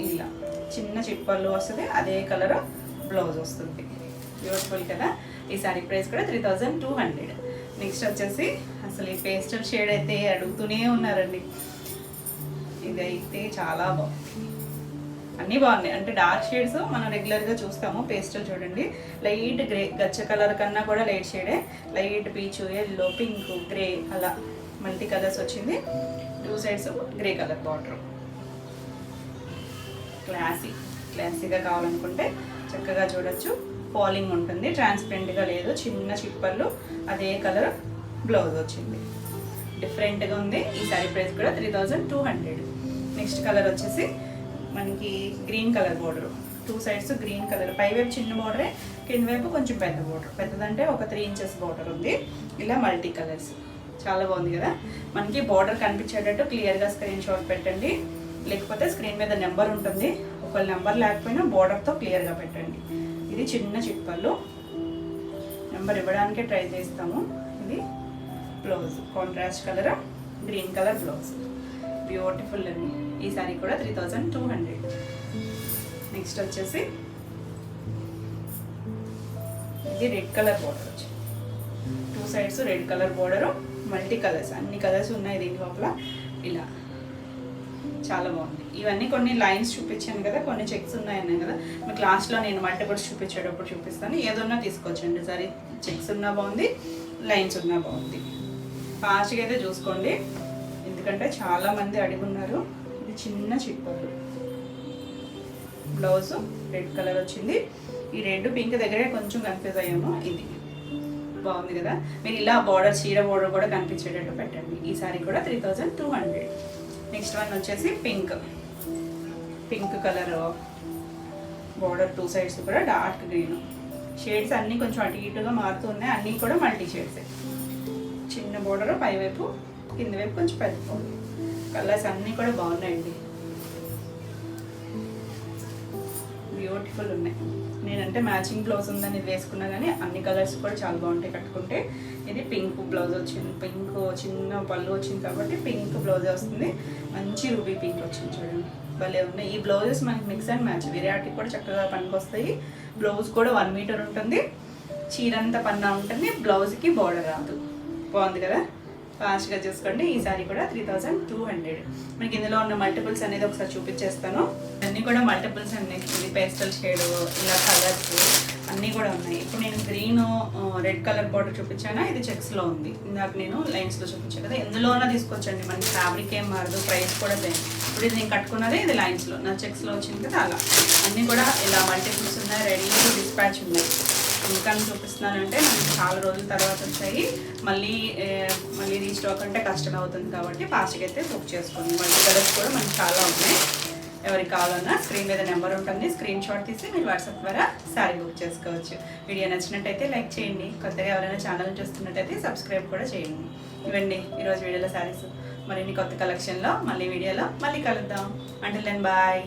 ఇలా చిన్న చిట్ పళ్ళు వస్తుంది, అదే కలర్ బ్లౌజ్ వస్తుంది. బ్యూటిఫుల్ కదా. ఈ సారీ ప్రైస్ కూడా 3200. నెక్స్ట్ వచ్చేసి అసలు ఈ పేస్టల్ షేడ్ అయితే అడుగుతూనే ఉన్నారండి. ఇదైతే చాలా బాగుంది, అన్నీ బాగున్నాయి. అంటే డార్క్ షేడ్స్ మనం రెగ్యులర్గా చూస్తాము. పేస్టల్ చూడండి, లైట్ గ్రే, గచ్చ కలర్ కన్నా కూడా లైట్ షేడే. లైట్ పీచు, ఎల్లో, పింక్, గ్రే అలా మల్టీ కలర్స్ వచ్చింది. 2 సైడ్స్ గ్రే కలర్ బార్డర్. క్లాసీగా కావాలనుకుంటే చక్కగా చూడొచ్చు. ఫాలింగ్ ఉంటుంది, ట్రాన్స్పరెంట్గా లేదు. చిన్న చిప్పళ్ళు, అదే కలర్ బ్లౌజ్ వచ్చింది. డిఫరెంట్గా ఉంది. ఈ సారీ ప్రైస్ కూడా 3200. నెక్స్ట్ కలర్ వచ్చేసి మనకి green colour border. 2 sides green colour, పైవైపు చిన్న బోర్డరే, కింద వైపు కొంచెం పెద్ద బోర్డర్. పెద్దదంటే ఒక 3 ఇంచెస్ బోర్డర్ ఉంది. ఇలా మల్టీ కలర్స్ చాలా బాగుంది కదా. మనకి బోర్డర్ కనిపించేటట్టు క్లియర్గా స్క్రీన్ షాట్ పెట్టండి. లేకపోతే స్క్రీన్ మీద నెంబర్ ఉంటుంది, ఒకవేళ నెంబర్ లేకపోయినా బోర్డర్తో క్లియర్గా పెట్టండి. ఇది చిన్న చిప్పళ్ళు, నెంబర్ ఇవ్వడానికే ట్రై చేస్తాము. ఇది blouse, contrast colour green colour blouse. Beautiful అండి. ఈ సారీ కూడా 3200. నెక్స్ట్ వచ్చేసి ఇది రెడ్ కలర్ బోర్డర్ వచ్చి 2 sides red colour border, multi colours, అన్ని కలర్స్ ఉన్నాయి దీని లోపల. ఇలా చాలా బాగుంది. ఇవన్నీ కొన్ని లైన్స్ చూపించాను కదా, కొన్ని చెక్స్ ఉన్నాయన్నాను కదా. మీకు లాస్ట్లో నేను మల్టిపుల్స్ చూపించేటప్పుడు చూపిస్తాను. ఏదన్నా తీసుకోవచ్చండి. సరే, చెక్స్ ఉన్నా బాగుంది, లైన్స్ ఉన్నా బాగుంది. ఫాస్ట్గా అయితే చూసుకోండి, ఎందుకంటే చాలామంది అడుగున్నారు. ఇది చిన్న చిప్పలు, బ్లౌజ్ రెడ్ కలర్ వచ్చింది. ఈ రెడ్ పింక్ దగ్గరే కొంచెం కన్ఫ్యూజ్ అయ్యాము. ఇది బాగుంది కదా. మీరు ఇలా బార్డర్, చీర బార్డర్ కూడా కనిపించేటట్టు పెట్టండి. ఈ సారీ కూడా 3200. నెక్స్ట్ వన్ వచ్చేసి పింక్ కలర్ బార్డర్, 2 సైడ్స్ కూడా డార్క్ గ్రీన్. షేడ్స్ అన్నీ కొంచెం అటు ఇటుగా మారుతూ ఉన్నాయి. అన్నీ కూడా మల్టీ షేడ్స్. చిన్న బార్డర్, పైవైపు కింద వైపు కొంచెం పెద్ద బార్డర్. కలర్స్ అన్నీ కూడా బాగున్నాయండి, బ్యూటిఫుల్ ఉన్నాయి. నేనంటే మ్యాచింగ్ బ్లౌజ్ ఉందని ఇది వేసుకున్నా కానీ అన్ని కలర్స్ కూడా చాలా బాగుంటాయి కట్టుకుంటే. ఇది పింక్ బ్లౌజ్ వచ్చింది, పింక్ చిన్న పళ్ళు వచ్చింది కాబట్టి పింక్ బ్లౌజ్ వస్తుంది. మంచి రూబీ పింక్ వచ్చింది చూడండి. భలే ఉన్నాయి. ఈ బ్లౌజెస్ మనకి మిక్స్ అండ్ మ్యాచ్ వేరేటికి కూడా చక్కగా పనికొస్తాయి. బ్లౌజ్ కూడా 1 మీటర్ ఉంటుంది, చీర అంతా పన్నా ఉంటుంది, బ్లౌజ్కి బోర్డర్ రాదు. బాగుంది కదా, ఫాస్ట్గా చూసుకోండి. ఈ సారీ కూడా 3200. మనకి ఇందులో ఉన్న మల్టిపుల్స్ అనేది ఒకసారి చూపించేస్తాను. అన్నీ కూడా మల్టిపుల్స్ అన్నీ, ఇది పేస్టల్ షేడ్, ఇలా కలర్స్ అన్నీ కూడా ఉన్నాయి. ఇప్పుడు నేను గ్రీన్ రెడ్ కలర్ బార్డర్ చూపించాను, ఇది చెక్స్లో ఉంది. ఇందాక నేను లైన్స్లో చూపించాను కదా, ఎందులోనా తీసుకోవచ్చండి, మనకి ఫ్యాబ్రిక్ ఏం మారదు, ప్రైస్ కూడా సేమ్. ఇప్పుడు ఇది నేను కట్టుకున్నదే ఇది లైన్స్లో, నా చెక్స్లో వచ్చింది కదా అలా. అన్నీ కూడా ఇలా మల్టిపుల్స్ ఉన్నాయి, రెడీ టు డిస్పాచ్ ఉన్నాయి. ఇంకా చూపిస్తున్నానంటే మనకి చాలా రోజుల తర్వాత వచ్చాయి, మళ్ళీ రీస్టాక్ అంటే కష్టం అవుతుంది కాబట్టి ఫాస్ట్గా అయితే బుక్ చేసుకోండి. మల్టీ కలర్స్ కూడా మనకి చాలా ఉన్నాయి. ఎవరికి కావాలన్నా స్క్రీన్ మీద నెంబర్ ఉంటుంది, స్క్రీన్ షాట్ తీసి మీరు వాట్సాప్ ద్వారా శారీ బుక్ చేసుకోవచ్చు. వీడియో నచ్చినట్టయితే లైక్ చేయండి, కొత్తగా ఎవరైనా ఛానల్ చూస్తున్నట్టయితే సబ్స్క్రైబ్ కూడా చేయండి. ఇవ్వండి ఈరోజు వీడియోలో శారీస్. మరిన్ని కొత్త కలెక్షన్లో మళ్ళీ వీడియోలో మళ్ళీ కలుద్దాం. Until then bye.